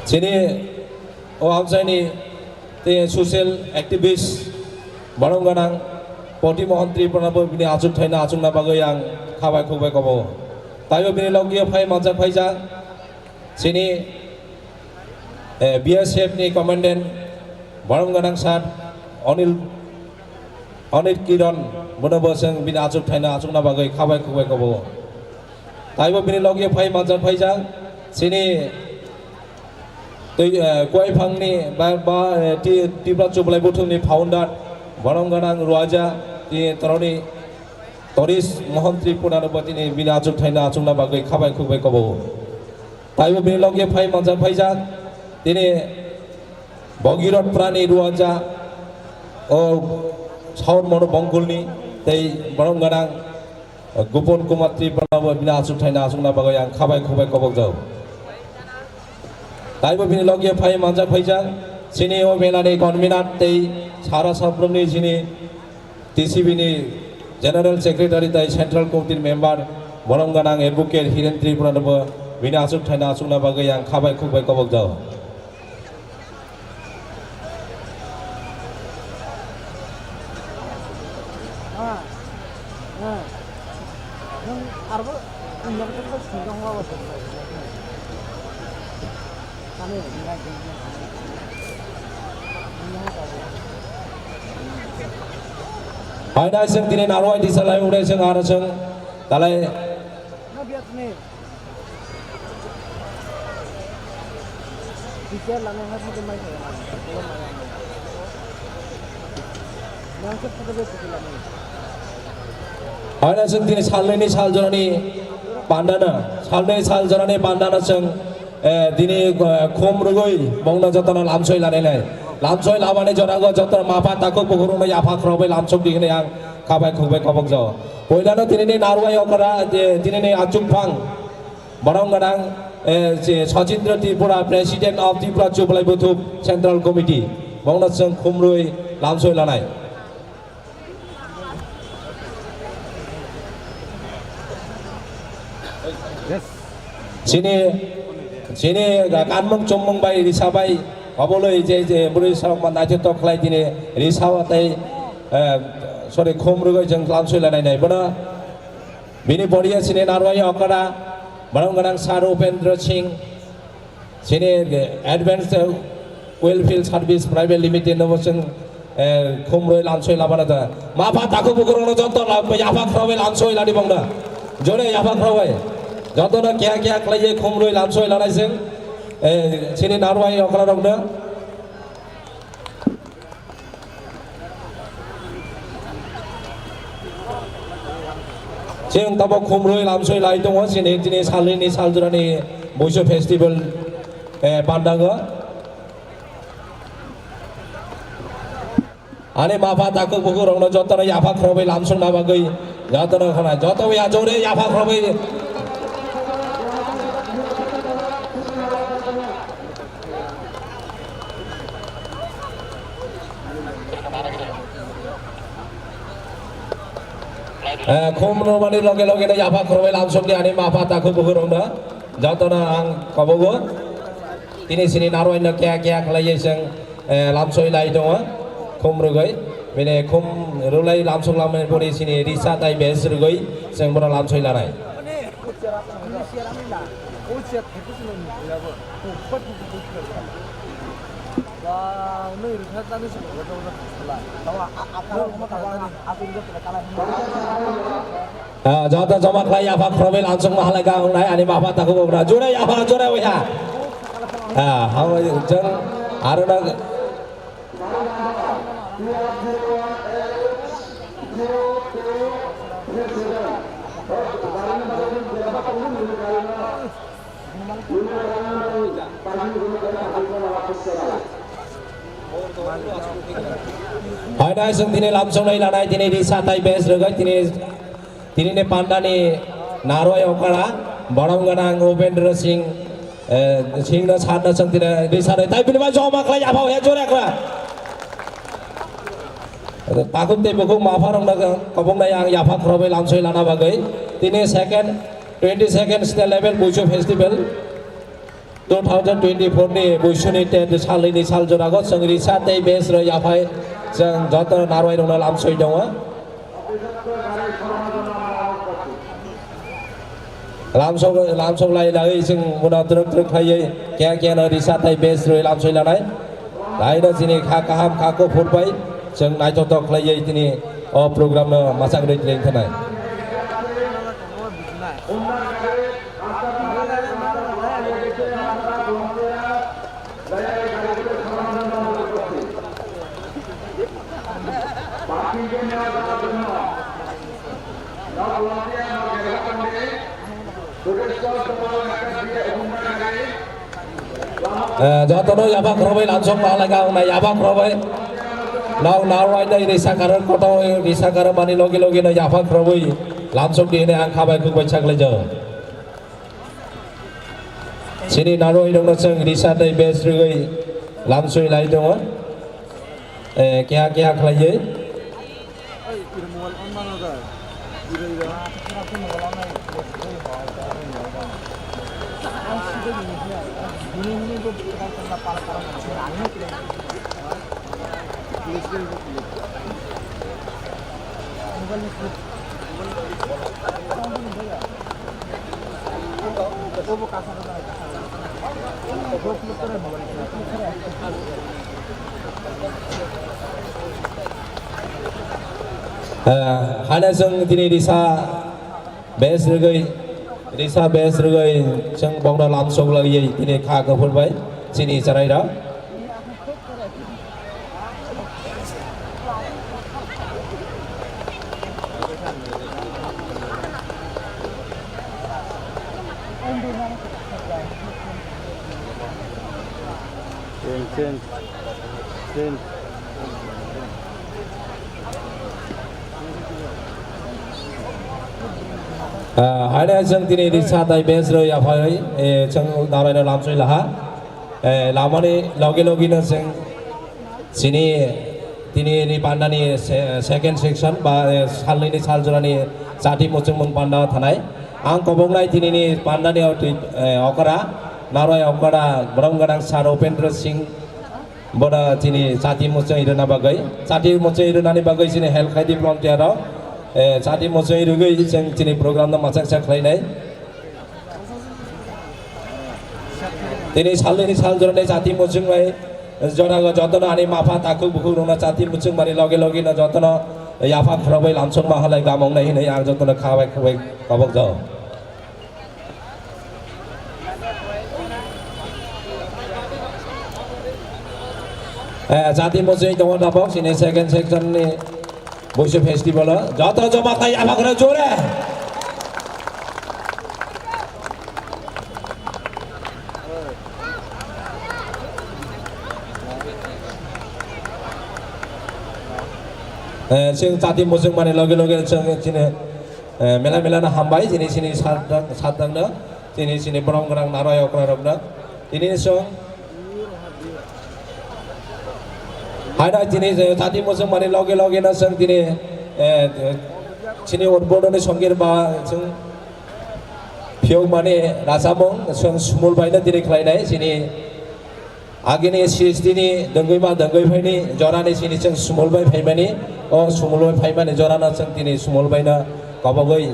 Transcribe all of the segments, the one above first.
sini Hamzani te social activist barang ganang poti Menteri Pranabo bini acung thaina acung na bagai yang khabai khubai kobo tayo bini logia phai majak phaija sini BSF ni commandant barang ganang sat Anil Kiran Bonobo seng bini acung thaina acung na bagai khabai khubai kobo tayo bini logia phai majak phaija sini Kuai Phang ni ba ti Prachublai Buthum ni founder Barang Ganang Ruaja ti Toroni Toris Mohantri Punarabati ni bini acung thaina acung na bagai khabai khubai kobo tayo bini logia phai majak phaija tini Bogirot Prani Ruaja o Saun Mono Bongkulni tei Barang Ganang Gupon Kumatri Pranabo bini acung thaina acung na bagai yang khabai khubai kobo jau tayo bini logia phai majak phaija sini o melani convener tei sara sabromni sini TCB ni general secretary tai central committee member Barang Ganang advocate Hirentri Pranabo bini acung thaina acung na bagai yang khabai khubai kobo jau Haida seng tini narwai di salai udah seng arah seng talai haida seng tini salai ni sal jorani pandana seng tini khom rugoi bongna jatana lamsoi lanai lamsoi labane jorago jotor mapa takok pogurung na yafa khrobai lamsok dikne yang khabai khubai kobok jo poilano tinini narwai okara tinini acung phang Barang Ganang Sachindra Tripura president of Tripura Chublai Buthum central committee bongna seng khumrui lamsoi lanai sini kanmung chomung bai risabai Aboloi je buri sarok mandaje tok lai dini risawa tai sorry khomrugai jeng lamsoi lanai nai bana bini bodia sini narwai okara Barang Ganang Sar Upendra Singh sini advanced oilfield service private limited innovation khomroi lamsoi labana ta mapa taku bukurong jontor yafa khrobai lamsoi ladi bongda jore yafa khrobai jotona kya klai khomroi lamsoi lanai sing sini narwai okara rokna sing tabo khomroi lamsoi lai dong sini tini salini saljurani Boisho festival pandaga ane mapa takuk buku rokna jotona yafa khrobai lamsoi na bagai jotona khana joto ya jore yafa khrobai khomno mani loge na yafa khrobai lamsok ni ani mapa takuk buku rokna jotona ang kobogo tini sini narwai na kya khlai seng lamsoi lai dong khomrugai bine khom rulai lamsok lamai pori sini risa tai bes rugai seng bora lamsoi lanai jota joma klai yafa khrobai lamsok mahalaga nai ani mapa takuk bora jore yafa jore wya hawa jeng aruna haida seng tini lamsong nai lanai tini risa tai bes rugai tini ne pandani narwai okara Barang Ganang Upendra Singh Singh na sadna seng tini risa tai bini ba joma klai yafa ya jore akra takut te bukung mafarong na kabong na yang yafa khrobai lamsoi lana bagai tini second 22nd state level Boisho festival 2024 ni buisuni te salini saljorago जों रिसा tei bes ro yafai जों joto narwai rong lamsoi dong lamsok lai lai जों muna truk truk khai kya no risa tei bes ro lamsoi lanai lai no sini kha kaham kha ko phurbai जों naitotok lai tini o program no masang rei tling thanai jotono yabak robai langsung malaga na yabak robai now wai dai risa karan koto risa karan mani logi logi na yabak robai langsung di ne ang khabai ku bai chak lejo sini naroi dong na sang risa dai bes rugai lamsoi lai dong kya khlai ye hana जों दिनै risa bes rugai जों bongna lamsok lai दिनै kha gafurbai sini sarai ra Sen hana जों दिनै risa dai bes ro yafai जों narai no lamsoi laha lamani logi logi no जों sini tini ni pandani second section ba salini saljorani jati mochung panda thanai ang kobongnai tini ni pandani okara narai okara bromgadang sar upendra singh boda tini jati mochung iruna bagai jati mochung irunani bagai sini help khaidi volunteer ro jati mochung irugai जों tini program no machak sak khlainai tini salini saljorani jati mochung bai jorago jotono ani mafa taku buku rona jati mochung bari loge loge na jotono yafa khrabai lamsong ma halai gamong nai hinai ang jotono khabai khabai kabok jo jati mochung dong dabok sini second section ni boise festival joto joma kai yafa khra jore जों jati mochung mane loge loge जों sini mela na hambai sini sadang no sini bromgrang narai okra rokna ini song hada sini jati mochung mane loge loge na जों sini sini odbodoni songir ba जों phiok mane rasamong जों sumul baina dini khlainai sini agini CSD ni dengoi phaini jorani sini जों sumulbai phaimani o sumulbai phaimani jorana जों tini sumulbai na kabogoi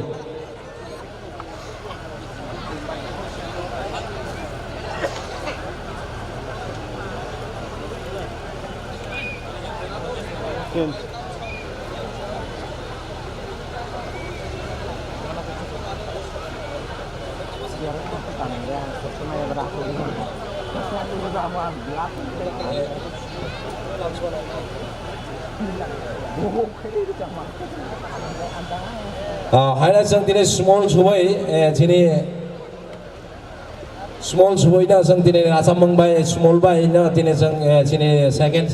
hana जों दिनै small subai sini small subai na जों दिनै asam mongbai small bai na दिनै जों sini second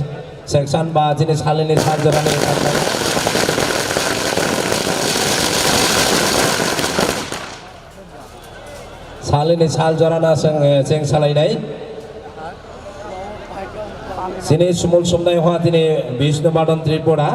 section ba sini salini saljorani salini saljorana जों salainai sini small somnai ha दिनै Vishnu Madan Tripura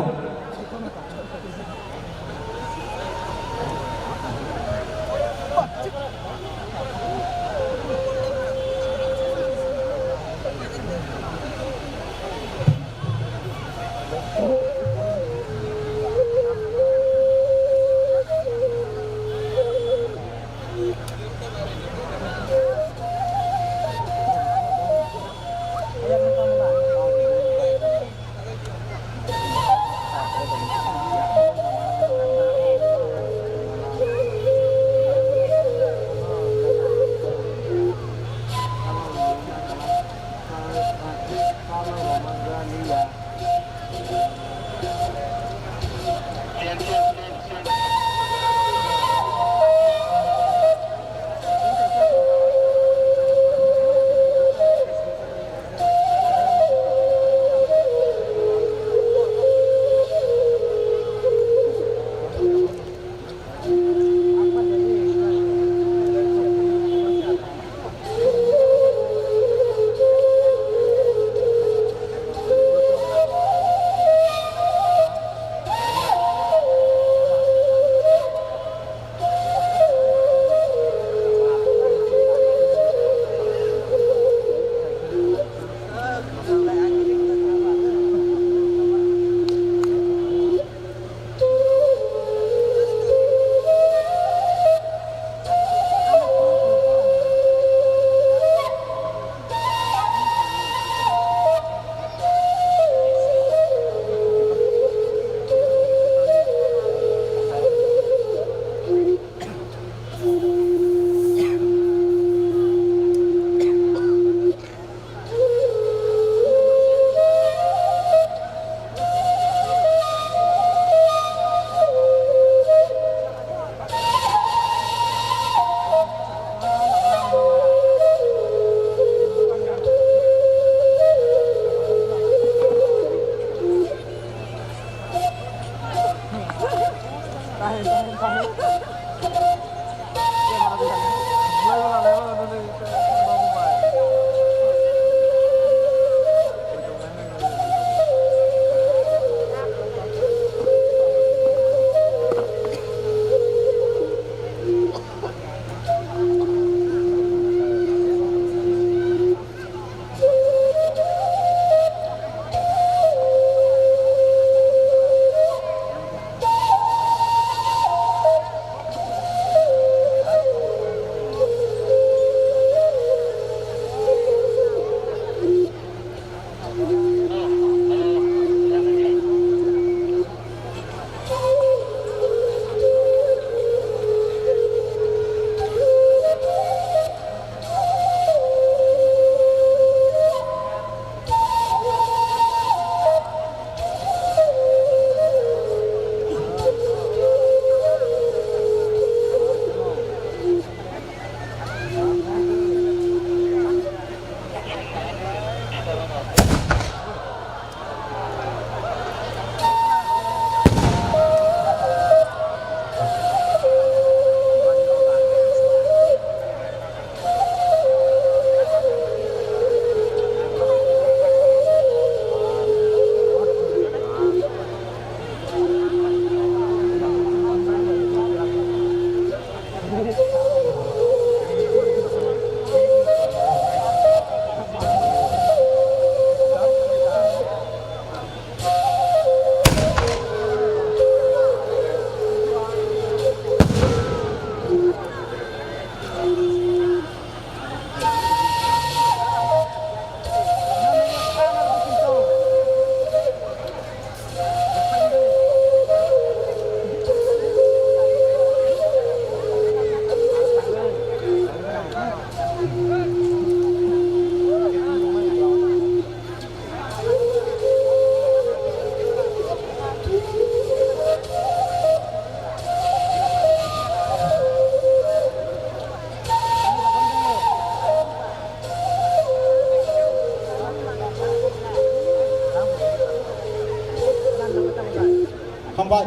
थांबाय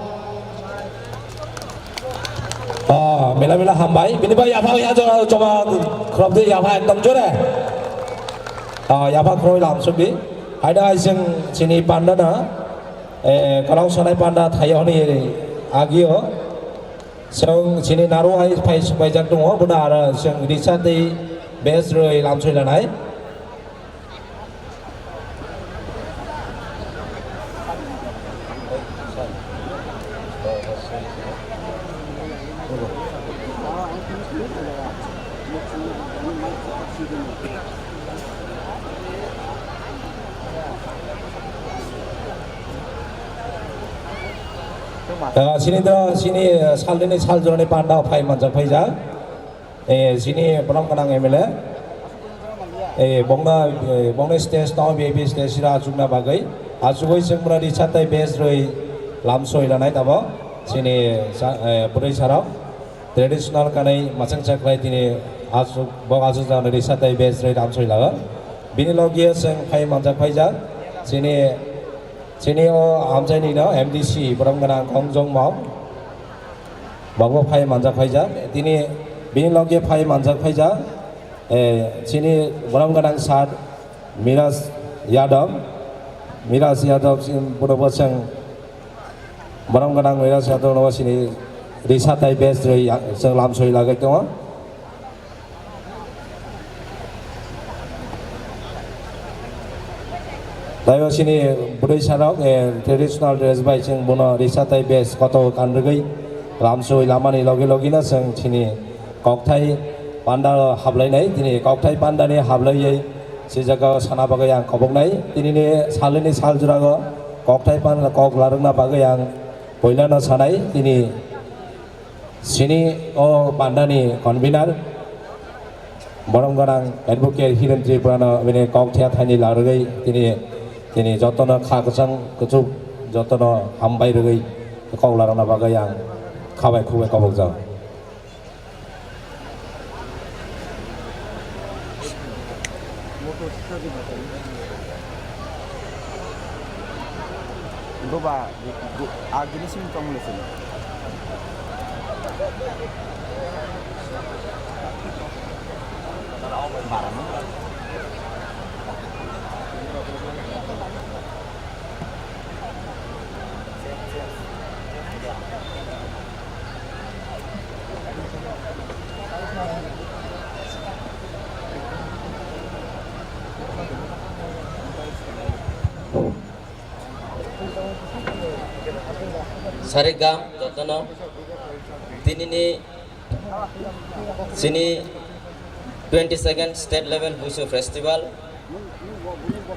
Mila mila hambai bini ba yafa ya coba crop di yafa ekdom jore yafa kroi lam subi haida jeng sini panda na kalau sanai panda thayo ni agio song sini naru hai pai subai jak dong benar song risat di base roi lam sui lanai sini salini saljorani panda pai manjak paija sini bonam kanang emele bongna stage taw baby stage ra chungna bagai asugoi sengmra ri chatai base roi lamsoi lanai tabo sini burai sarau traditional kanai masang chaklai tini asuk bog asuk jana ri chatai base roi lamsoi laga bini logia seng pai manjak paija sini amjai ni no MDC boram ganang kongjong mau bago pai manjak paija tini bini logia pai manjak paija sini boram ganang sat Miras Yadav sin pura seng boram ganang Miras Yadav no sini risatai base roi seng lamsoi lagai tong Dayo sini budaya sarok traditional dress by sing bono risatai base koto kanregai lamsoi lamani logi na sing sini kokthai panda hablai nai tini kokthai panda ni hablai yai si jaga sana bagai yang kobok nai tini ni salini saljurago kokthai panda kok larung na bagai yang poila na sanai tini sini panda ni convener borong garang advocate hiren tripurana bini kokthai thani larugai tini jotono khakasang kucuk jotono hambai rugai kok larung na bagai yang khabai khubai kobok jang Goba agini sim kamu lesin. Barang. Sarigam jotono tinini sini 22nd state level Bushu festival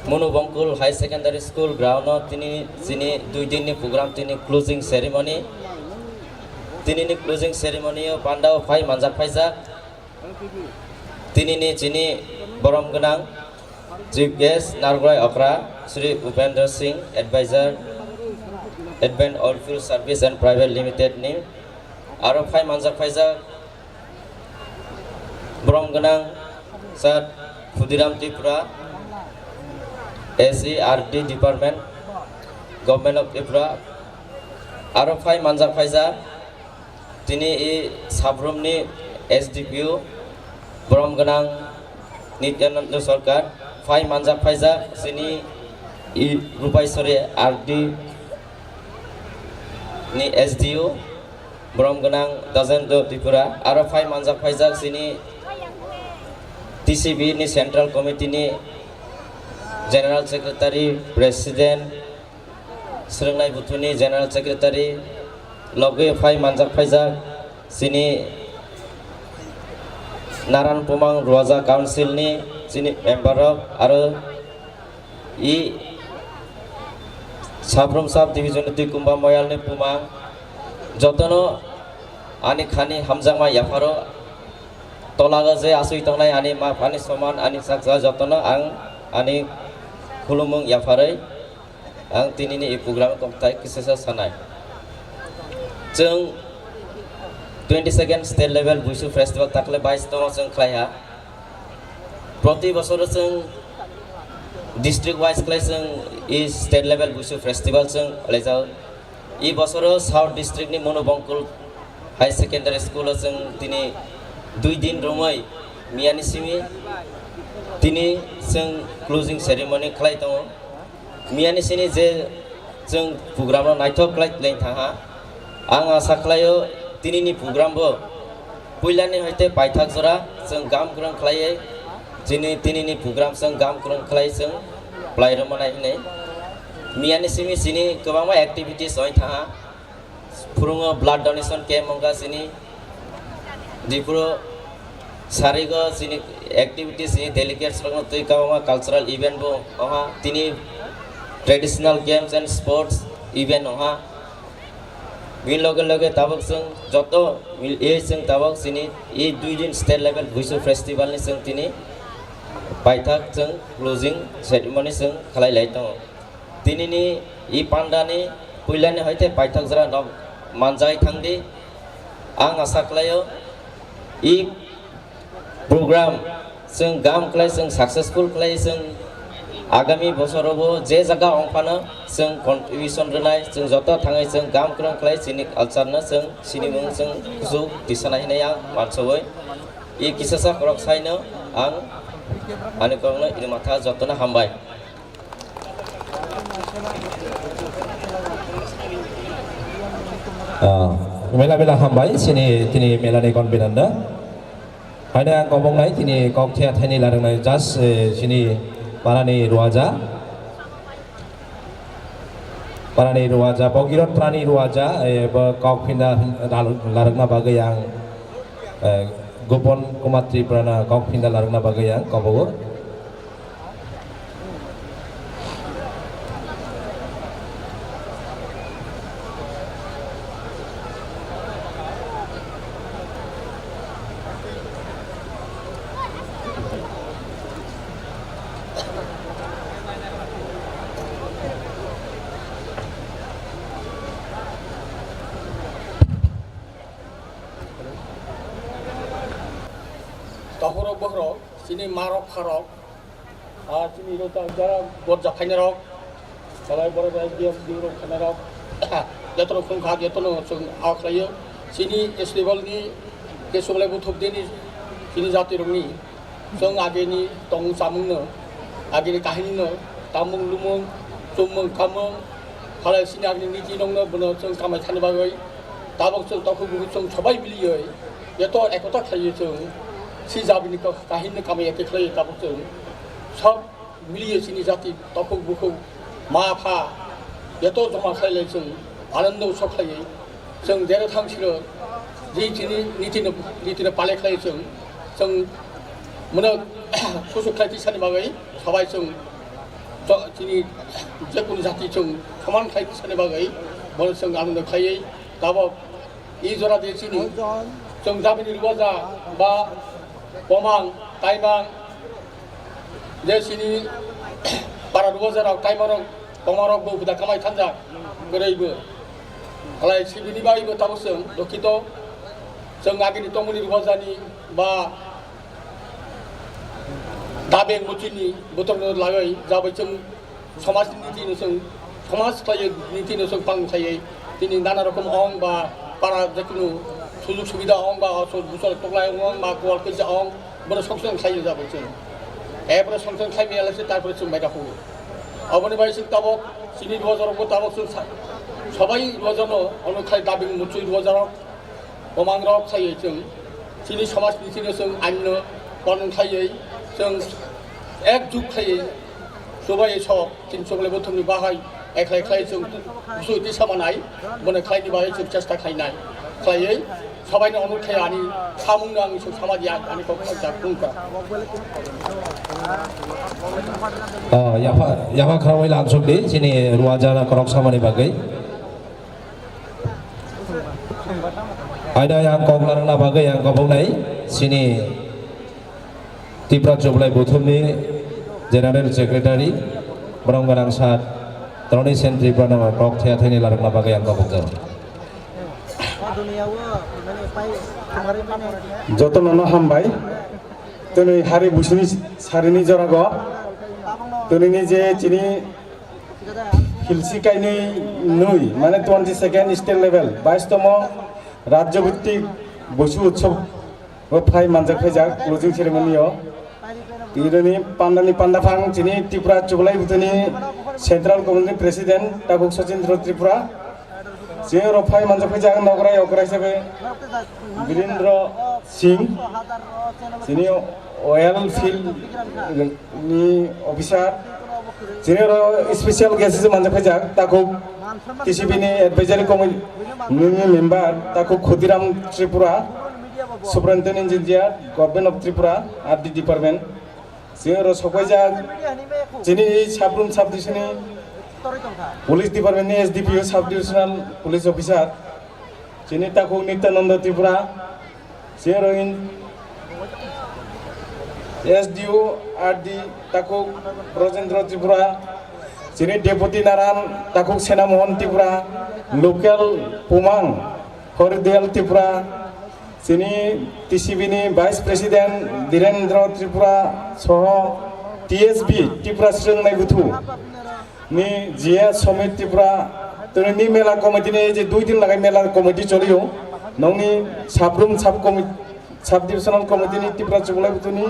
Monu Bangkul High Secondary School ground tini sini 2 din ni program tini closing ceremony o pandao phai manjak phaija tinini sini borom ganang chief guest Nargrai Okra Sri Upendra Singh advisor Advent Oilfield Service and Private Limited ni aro phai manjak phaija borom ganang sir Khudiram Tripura SERD Department Government of Tripura aro phai manjak phaija tini sabrum ni SDPU borom ganang Nityanand Sarkar phai manjak phaija sini Rupaisore RD ni SDU borom ganang Dazendo Tripura aro phai manjak phaija sini TCB ni Central Committee ni General Secretary President Srengnai Buthuni General Secretary loge phai manjak phaija sini Naran Pumang Ruaza Council ni sini member of aro sabrum sab division tui kumba moyal ni Pumang jotono ani khani hamjama yafaro tolaga je asui tongnai ani ma pani soman ani sakja jotono ang ani khulumung yafarai ang tinini i program komtai kisesa sanai जों 22nd state level Bushu festival takle 22 tong जों खाया प्रति बছर जों district wise class जों i state level Bushu festival जों खालायजाव এই বছরও south ডিস্ট্রিক্টনি মনোবঙ্কুল high secondary school जों दिनै 2 दिन रुमै मियानिसिमि दिनै जों क्लोजिं सेरेमनि खालाय दङ मियानिसिनि जे जों प्रग्रामाव नायथक खालाय थाङा आं आसा खालायो दिनैनि प्रग्रामबो पहिलानि हयते बायथाक जरा जों गाम गुरं खालायै दिनैनि प्रग्राम जों गाम गुरं खालाय जों ब्लाइरमनाय होनै मियानिसिमि सिनि गोबां एक्टिभिटिस होय थाङा फुरुङो ब्लाड डनेशन कैम्प होगा सिनि दिपुरो सारिगो सिनि एक्टिविटीज सिनि डेलिगेट्स रंग तै गावा कल्चरल इवेंट बो ओहा तिनि traditional games and sports event ओहा बिन लगे लगे ताबक जों जतो ए जों ताबक सिनि ए 2 दिन स्टेट लेवल भुइसु फेस्टिवल नि जों तिनि बायथाक जों क्लोजिंग सेरेमनी जों खालायलाय दङ दिनैनि इ पान्डानि पहिलानि हयते बायथाक जरा मानजाय थांदि आं आसा खालायो इ प्रोग्राम जों गाम खालाय जों सक्सेसफुल खालाय जों आगामी बोसोरावबो जे जायगा अंफानो जों कन्ट्रिबिउसन होनाय जों जत थाङै जों गाम गुरं खालाय सिनि कालचारनो जों सिनि मुं जों कुसु दिसनाय होनाया मानसोबै इ किसासा खरक साइनो आं आनि करनो इ माथा जतनो हामबाय मेला हामबाय सिनि तिनि मेलानि कनभेनारनो हायना आं गबंनाय तिनि ककथिया थाइनि लादोंनाय जास्ट सिनि पारानि रुवाजा बगिरत प्राणी रुवाजा ककफिना लादोंना बागै आं गुबुन कुमात्री प्राना ककफिना लादोंना बागै आं कबगो Tahurok bohrok, sini marok farok, sini rota jara borja khainarok, salai borja dia diurok khainarok, jatuh fungkha jatuh sung aklayo, sini festival ni kesubalai butuh dini, sini jati rungi, sung ageni tong samung no, ageni kahini no, tamung lumung, sumung kamung, kalau sini ageni niji nong no, benar sung kamai thani bagai, tabok sung tahu buku sung sabai beli yoy, jatuh ekota khayo sung. सिजाबिनि काहिनी कामे एके खलै ताबो सब मिलियो सिनि जाति तखौ बुखौ माफा यतो जमा खैलै जों आनन्द उत्सव खलै जों जेरै थांसिरो जिथिनि नीतिनो पाले खलै जों मनो खुसु खायथि सानि बागै सबाय जों जिनि जेकुनु जाति जों समान खायथि सानि बागै बल जों आनन्द खलै ताबो इ जरा देसिनि जों जाबिनि रुवाजा बा Pomang, Taimang, Desini, Paraduazarok, Taimarok, Pomarok, Buddha Kamai Tanja, Guraibu. Alai Sibini Baibu Tabusung, Dokito, Sungagini Tomuni Wazani, Ba Dabeng Muchini, Buton Lagai, Zabachum, Somas Nitinusung, Thomas Play Nitinusung Pang Saye, Tini Nana Rokum Ong, Ba Para Dekunu. 수juk 수비다 엉바 소 무서 똑라이 엉 마고 알게 엉 뭐라 성성 খাইয়ে যাবে চ এবারে সংসং খাইয়ে আলাসে তারপরে চুম বাইটা হবো অবনি ভাই সিং তাবক সিনি রোজার গো তাবক সবাই রোজান অনুখাই দাবি মুচুই রোজার ওমাং রক খাইয়ে जों সিনি সমাজ নীতিनो जों আইন পন খাইয়ে जों এক যুগ খাইয়ে সবাই সব 300 বলে প্রথমনি বাহাই একলাই খাই जों সুইতি সামানাই মনে খাইনি বাহাই जों চেষ্টা খাইনাই খাইয়ে সবাইनो অনুখাই আনি সামুং आंनि समाजि आंनि कखनो जाफुंका याफा खरावै लानसुकदि सिनि रुवाजाना करक सामानि बागै आयदा yang konglarना बागै yang गबंनाय सिनि तिब्रा जुबलाय बुथुमनि जेनेरेल सेक्रेटारि ब्रंगारां सात त्रनि सेन्ट्रि प्राना कक थेयाथैनि लारना बागै yang गबंजों যতন হামবাই তুমি হারি বুসুনি সারিনি জরাগ তুমি যে চিনি হিলসিকাইনি নুই মানে 22nd স্টেট লেভেল 22তম রাজ্যভিত্তিক বসু উৎসব ফাই মানজাক ফাইজাক ক্লোজিং সেরেমনিও ইরনি পান্ডানি পান্ডাফাং চিনি ত্রিপুরা চুবলাই বুথনি সেন্ট্রাল কমিটি প্রেসিডেন্ট টাকুক সচিন্দ্র ত্রিপুরা যে রফাই মানজাক ফাইজাক নগরাই অগ্রা হিসাবে বীরেন্দ্র সিং চিনি অয়েল ফিল্ড ni অফিসার যিনি স্পেশাল গেস্ট হিসেবে মানজাক ফাইজাক টাকুক TCB ni advisory committee member টাকুক Khudiram Tripura superintendent engineer government of Tripura RD department जों सबायजाक जिनि साब्रुम साब डिभिजननि पुलिस डिपार्टमेन्टनि एसडिपिओ साब डिभिजनाल पुलिस अफिसार जिनि ताकु नित्यानन्द त्रिपुरा जों एसडिओ आरडि ताकु ब्रजेन्द्र त्रिपुरा जिनि डेपुटी नारायण ताकु सेनामोहन त्रिपुरा लोकेल पुमां हरिदयाल त्रिपुरा जिनि टिसिबिनि भाइस प्रेसिडेंट धीरेन्द्र त्रिपुरा सह टीएसबी त्रिपुरा स्रोंनाय गुथु नि जिया समित त्रिपुरा तोनि मेला कमिटिनि जे 2 दिन लागाय मेला कमिटि चलियो नंनि साब्रुम साब डिविजनाल कमिटिनि त्रिपुरा चुबलाई गुथुनि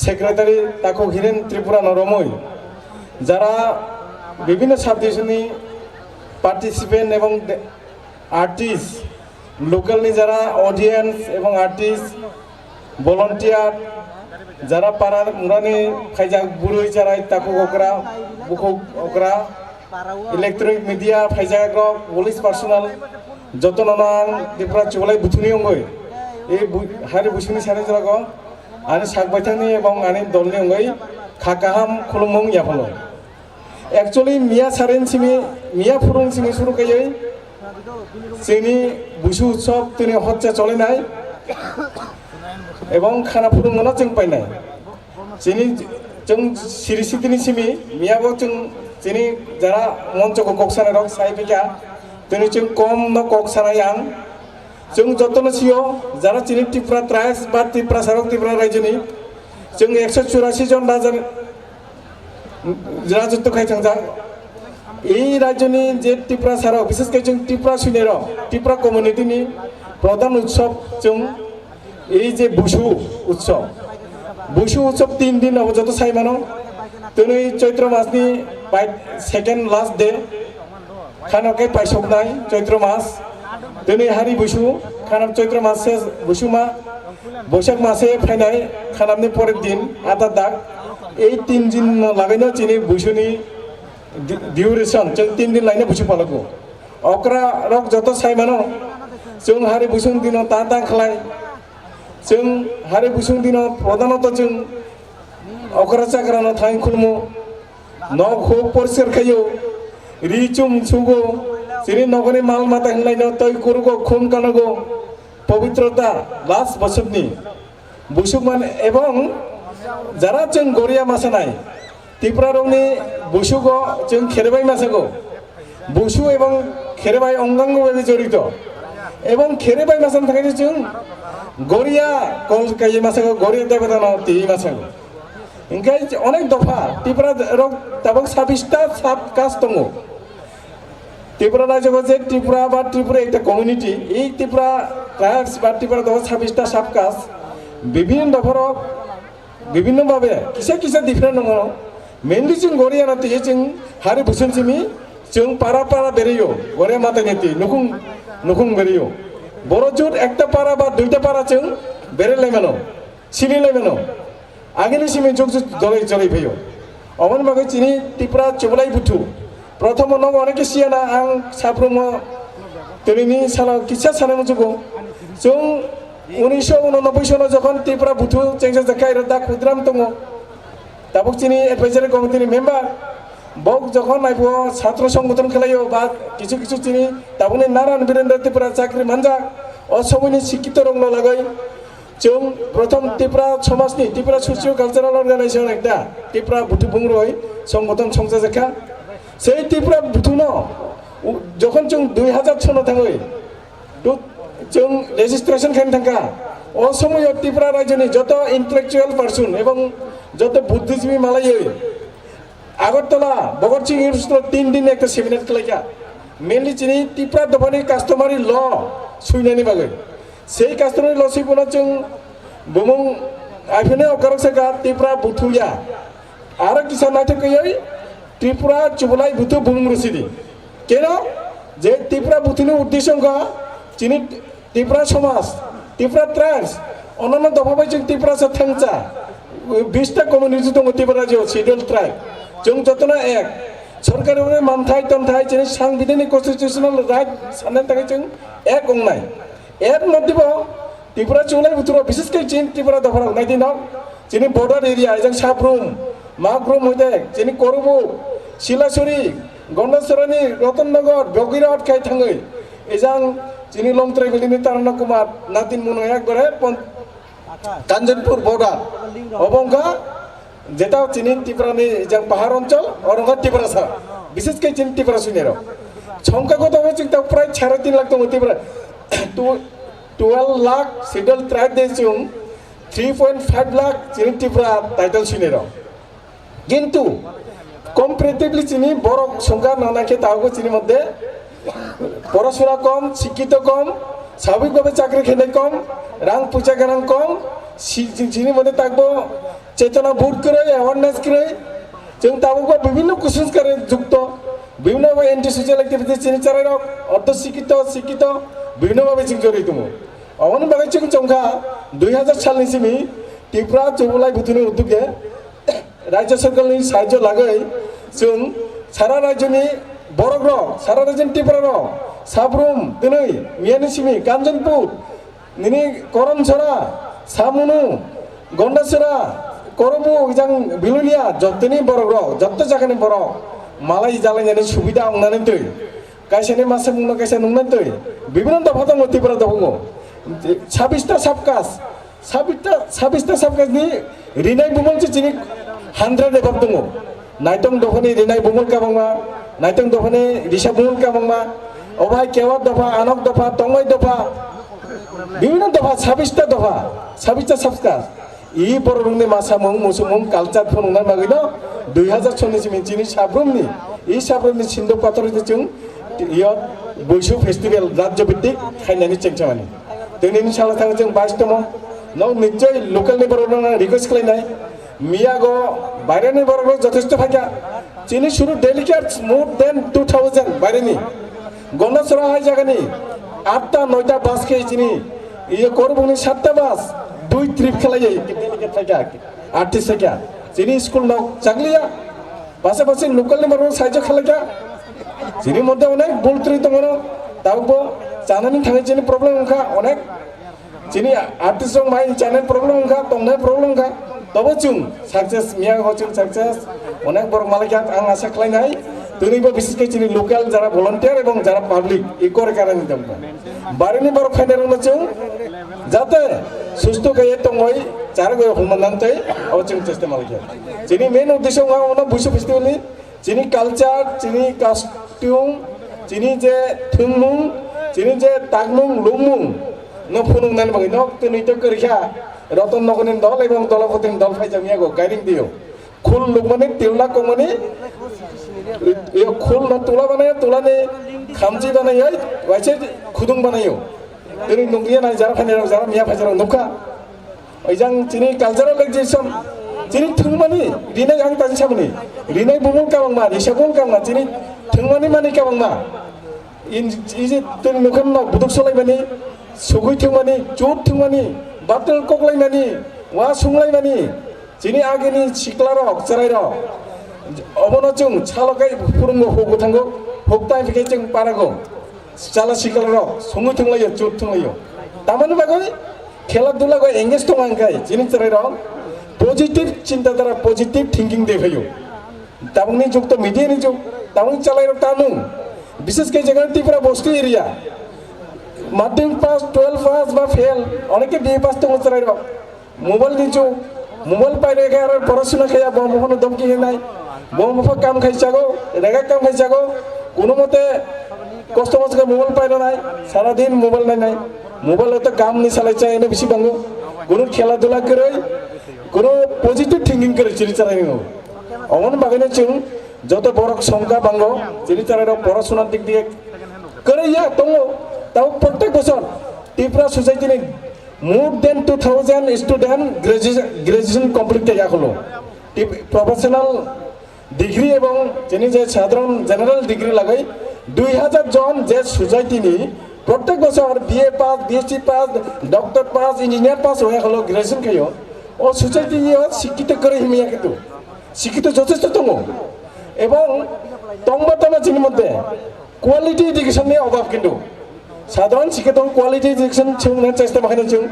सेक्रेटारि ताको हिरेन त्रिपुरा नरमय যারা বিভিন্ন সাব ডিভিজনनि পার্টিসিপেন্ট এবং আর্টিস্ট লোকালনি যারা অডিয়েন্স এবং আর্টিস্ট ভলান্টিয়ার যারা পাড়ার মুরানি ফাইজাক বুড়ি যারাই তাকু অকরা বুকু অকরা ইলেকট্রনিক মিডিয়া ফাইজাক পুলিশ পার্সোনাল যতন নাং ত্রিপুরা চুবলাই বুথুনি অঙ্গই এই হারি বুসুনি সারে জাগ আনি সাকবাইথানি এবং আনি দলনি অঙ্গই খাকাহাম খুলুমং ইয়াফল एक्चुअली मिया सारेन सिमी मिया फुरुं सिमी शुरू कयै जोंनि बुसु उत्सव दिनै हच्चा चलायनाय এবং খানা ফুরুंगना जों पाइनाय जों सिरिसितिनि सिमी मियाबो जों जोंनि যারা মঞ্চকো কক্সানাय रक साइफिका दिनै जों कम न कक्सानाय आं जों जतन सियो যারা চিনি ত্রিপুরা ট্রাইবস বা ত্রিপুরা সারক ত্রিপুরা রাयजोनि जों 184 জন রাজত্ব খাই থাকা এই রাজ্যনি যে ত্রিপুরা সারা বিশেষ করে जों ত্রিপুরা सुनेर ত্রিপুরা कमिउनिटीनि प्रधान उत्सव जों এই যে বুসু उत्सव 3 दिन अब যত সাই মানো दिनै चैत्र मासनि सेकेंड लास्ट डे खानाके पाइसकनाय चैत्र मास दिनै हारि बुसु खानाम चैत्र मासे बुसुमा बैसाग मासे फैनाय खानामनि परेर दिन आधा दाग এই 3 दिन लागायनो चिनि बुसुनि डिउरेशन जों 3 दिन लायनो बुसु पालको अक्रा रक जत साइमानो जों हारि बुसुं दिनो तां खलाय जों हारि बुसुं दिनो प्रधानत जों अक्रा चाग्रानो थां खुलमु न खो परिस्कार खायो रिचुम सुगो चिनि नगरनि माल माता हलायनो तय करगो खुन कानगो पवित्रता लास्ट बसुनि बुसुमान एवं যারা जों গরিয়া মাসানাই ত্রিপুরা রংনি বুসুগো जों খেরবাই মাসাগো বুসু এবং খেরবাই অঙ্গাঙ্গভাবে জড়িত এবং খেরবাই মাসান থাকে जों গরিয়া কলকাই মাসাগো গরিয়া দেবতানো তি মাসাগো ইনকাই অনেক দফা ত্রিপুরা রং তাবক 26টা সাব কাস্ট দङ ত্রিপুরা রাজ্যগো যে ত্রিপুরা বা ত্রিপুরা একটা কমিউনিটি এই ত্রিপুরা ট্রাইবস বা ত্রিপুরা দङ 26টা সাব কাস্ট বিভিন্ন দফার বিভিন্ন ভাবে কিসা কিসা ডিফারেন্ট दङ मेनलि जों गरिया नाति जों हारि बुसुन सिमी जों पारा पारा बेरियो गरिया माता नेति नुखुं बेरियो बर जुट एकटा पारा बा दुइटा पारा जों बेरेलाय मानो सिलिलाय मानो आगेनि सिमी जुग जलै जलै फैयो अमन बागै चिनि त्रिपुरा चुबलाई बुथु प्रथम नङ अनेक सियाना आं साफ्रोमो दिनैनि सानाव किसा सानाव जुगो जों 1989 सनाव যখন ত্রিপুরা বুথু চেংসা জাকাই রদা ক্ষুদ্রাম দङ তাবক চিনি এডভাইজারি কমিটিनि মেম্বার বক যখন আইব ছাত্র সংগঠন খেলাयो বা কিছু কিছু চিনি তাবনি নারায়ণ বীরেন্দ্র ত্রিপুরা চাকরি মানজা অসময়নি শিক্ষিত রংল লাগাই जों প্রথম ত্রিপুরা সমাজনি ত্রিপুরা সোশিও কালচারাল অর্গানাইজেশন একটা ত্রিপুরা বুথু বুংরই সংগঠন সংসা জাকা সেই ত্রিপুরা বুথুন যখন जों 2000 সনে थाङै जों रेजिस्ट्रेशन खालामनो थांगा अ समय त्रिपुरा रायजोनि जत इन्टेलेक्चुअल पार्सन एवं जत बुद्धिजीवी मालायै আগরতলা ভগৎ সিং ইউনিভার্সিটি 3 দিন একটা সেমিনার খেলাইকা মেনলি চিনি ত্রিপুরা দফানি কাস্টমারি ল সুইनायनि बागै সেই কাস্টমারি ল সুইপনা जों बुमुं आइफोने अकारक सेका त्रिपुरा बुथुया आरो किसान नायथकयै त्रिपुरा चुबुलाय बुथु बुमुं रसिदि केन जे त्रिपुरा बुथुनि उद्देश्यका चिनि त्रिपुरा समाज त्रिपुरा ट्राइब्स अन्यान्य दफाबाय जों त्रिपुरा साथांचा 20टा कमिउनिटि दङ त्रिपुरा राज्योआव शेड्युल ट्राइब जों जतना एक सरकारि मानथाय तन्थाय जेरै सांबिधानिक कन्स्टिटिउसनेल राइट साननायनि थाखाय जों एक अंनाय एक मध्येबो त्रिपुरा चुबुलाय बुथुराव बिसेसकै चिन त्रिपुरा दफाराव नाय दिनाव जोंनि बर्डार एरिया जों साब्रुम माग्रुम हयदे जोंनि करबुक सिलासुरि गन्डासरानि रतननगर बगिराट खाय थाङै एजां जोंनि लं ट्राइबेलनि ताराना कुमार नातिन मुनो एकबारे कान्जनपुर बर्डार अबंगा जेटा चिनि त्रिपुरानि जों पाहाड़ अंचल अरंगा त्रिपुरा सा बिसेसकै चिनि त्रिपुरा सुनेराव संख्यागत जों ता प्राय 3.5 लाख दङ त्रिपुरा 12 लाख शेड्युल ट्राइब दे जों 3.5 लाख चिनि त्रिपुरा टाइटल सुनेराव किन्तु कम्पारेटिवली चिनि बर संख्या नानाखे तागो चिनि मध्य পড়াশোনা কম শিক্ষিত কম স্বাভাবিকভাবে চাকরি খেলে কম রাং পয়সা গানাং কম চিনি মধ্যে থাকবো চেতনা বোধ করে অ্যাওয়ারনেস করে जों তাবুক বিভিন্ন কুসংস্কারে যুক্ত বিভিন্নভাবে এন্টি সোশ্যাল অ্যাক্টিভিটি চিনি চারাই রক অর্ধ শিক্ষিত বিভিন্নভাবে जों জড়িত দङ অবন বাগै जों সংখ্যা 2000 সালनि सिमि त्रिपुरा चुबुलाय बुथुनि उद्योगे राज्य सरकारनि साहाय्य लागै जों सारा राज्यनि बरग्र सारा राज्यनि त्रिपुरा साब्रुम दिनै मियानिसिमि कान्जनपुर निनि करमसरा सामुनु गन्डासरा करबु जों बिलुनिया जत्तनि बरग्र जत्त जागानि बर मालाय जालायनानै सुबिदा अंनानै दै कायसेनि मासे मुंना कायसे नुनानै दै বিভিন্ন दफा दङ त्रिपुरा दङ 26टा साबकासनि रिनाय बुमलसि चिनि 100 एबाब दङ नायटं दफानि रिनाय बुमल काबांमा नायटं दफानि रिसा बुमल काबांमा अबाय केवार दफा आनक दफा तंगय दफा বিভিন্ন दफा 26टा दफा 26टा साबकास इ बररंनि मासामुं मुसुमुं कालचार फुनुंनाय मागैनो 2000 सननि सिम चिनि साब्रुमनि इ साब्रुमनि सिन्द पाथरजों जों इयो बैसु फेस्टिभेल राज्य भित्तिक खायनायनि चेंचामानि दिनैनि साला थाङो जों 22 तम नाव निश्चय लोकेलनि बररंना रिक्वेस्ट खालायनाय मियागो बायरानि बररंग जथेष्ट फायका चिनि शुरु डेलिगेट्स मोर देन 2000 बायरानि गन्डासरा हाय जागानि 8टा 9टा बास के चिनि इयो करबुनि 7टा बास 2 ट्रिप खालायो डेलिगेट फायका आर्टिस्ट फायका चिनि स्कुल नाव जागलिया पासे लोकेलनि बररंग साहाय्य खालायका चिनि मध्य अनेक बुलत्रि दङ तावबो जानानै थाङै चिनि प्रब्लेम ओंखा अनेक चिनि आर्टिस्ट रं माइ जानाय प्रब्लेम ओंखा तंनाय प्रब्लेम ओंखा तबो जों सक्सेस मिया जों सक्सेस अनेक बर मालायका आं आशा खालायनाय दिनैबो बिसेसकै चिनि लोकेल जारा भलन्टियार एबं जारा पाब्लिक इकर कारनि दङ बारिनि बर फाइनारनो जों जाते सुस्थ गए तंगय जारा गय हमनानतै अ जों चेष्टा मालायका चिनि मेन उद्देश्य वा बुसु फेस्टिभेलनि चिनि कालचार चिनि कस्ट्यूम चिनि जे थुंमुं चिनि जे तागमुं लुमुं न फुनुंनानै बागै न तनिथ करिखा रतन नगरनि दल एबं दलपतिनि दल फायजामियागो गाइडिं दियो खुल लुगमाने तिलना कमनि यो खुल न तुला बानायो तुलानि खामजि बानायो वाइसे खुदुं बानायो दिनै नंगिया नाय जारा फायनायाव जारा मिया फायजाराव नुखा ओइजां चिनि कालचाराल एक्जिबिशन चिनि थुंमानि रिनाय आं ताजि सामनि रिनाय बुमुल काबांमा रिसाबुल काबांमा चिनि थुंमानि मानि काबांमा इजे दिनै नुखन बुदुक सलायमानि सुगै थुंमानि चुट थुंमानि बातल कगलायमानि वा सुंलायमानि चिनि आगेनि सिख्लारक चरायरक अबनो जों सालगाय फुरुंगो होगो थांगो होगताय बिखे जों पारागो चाला सिख्लारक सङै थुंलायो चुट थुंलायो तामानि बागै खेला दुला गय एंगेज दं आंखाय चिनि चरायरक पजिटिव चिन्ताधारा पजिटिव थिंकिंग देखायो ताबुंनि जुग तो मीडियानि जुग ताबुं चलायरक तानु विशेषकै जगह त्रिपुरा बस्ती एरिया माध्यमिक पास 12 पास बा फेल अनेके बी पास दङ चरायरक मोबाइल दिजु मोबाइल पाइले आरो पढ़ाशोना खाया बमफोरनो धमकी होनाय बमफोर काम खाइसागो रेगा काम खाइसागो कोनो मते कष्ट मस्ते मोबाइल पाइनो नाय सारा दिन मोबाइल नायनाय मोबाइल तो काम नि सालायचाय एने बेसि बांगो कोनो खेला दुला करै कोनो पजिटिव थिंकिंग करे चिनि चरायनो অমন বাগানে जों যত বড় সংখ্যা বাংলো যিনি তারা পড়াশোনার দিক দিয়ে করে দङ তাও প্রত্যেক বছর ত্রিপুরা সোসাইটিनि more than 2000 student graduation complete হলো প্রফেশনাল ডিগ্রি এবং যিনি যে সাধারণ জেনারেল ডিগ্রি লাগাই 2000 জন যে সোসাইটিনি প্রত্যেক বছর BA pass BSc pass doctor pass engineer pass হয়ে হলো গ্রাজুয়েশন খাইও ও সোসাইটি শিক্ষিত করে হিমিয়া কিন্তু শিক্ষিত যথেষ্ট দङ এবং তংবাতমা যিনি মধ্যে কোয়ালিটি এডুকেশনের অভাব কিন্তু সাধারণ শিক্ষিত কোয়ালিটি এডুকেশন ছেড়ে চেষ্টা বাখানে जों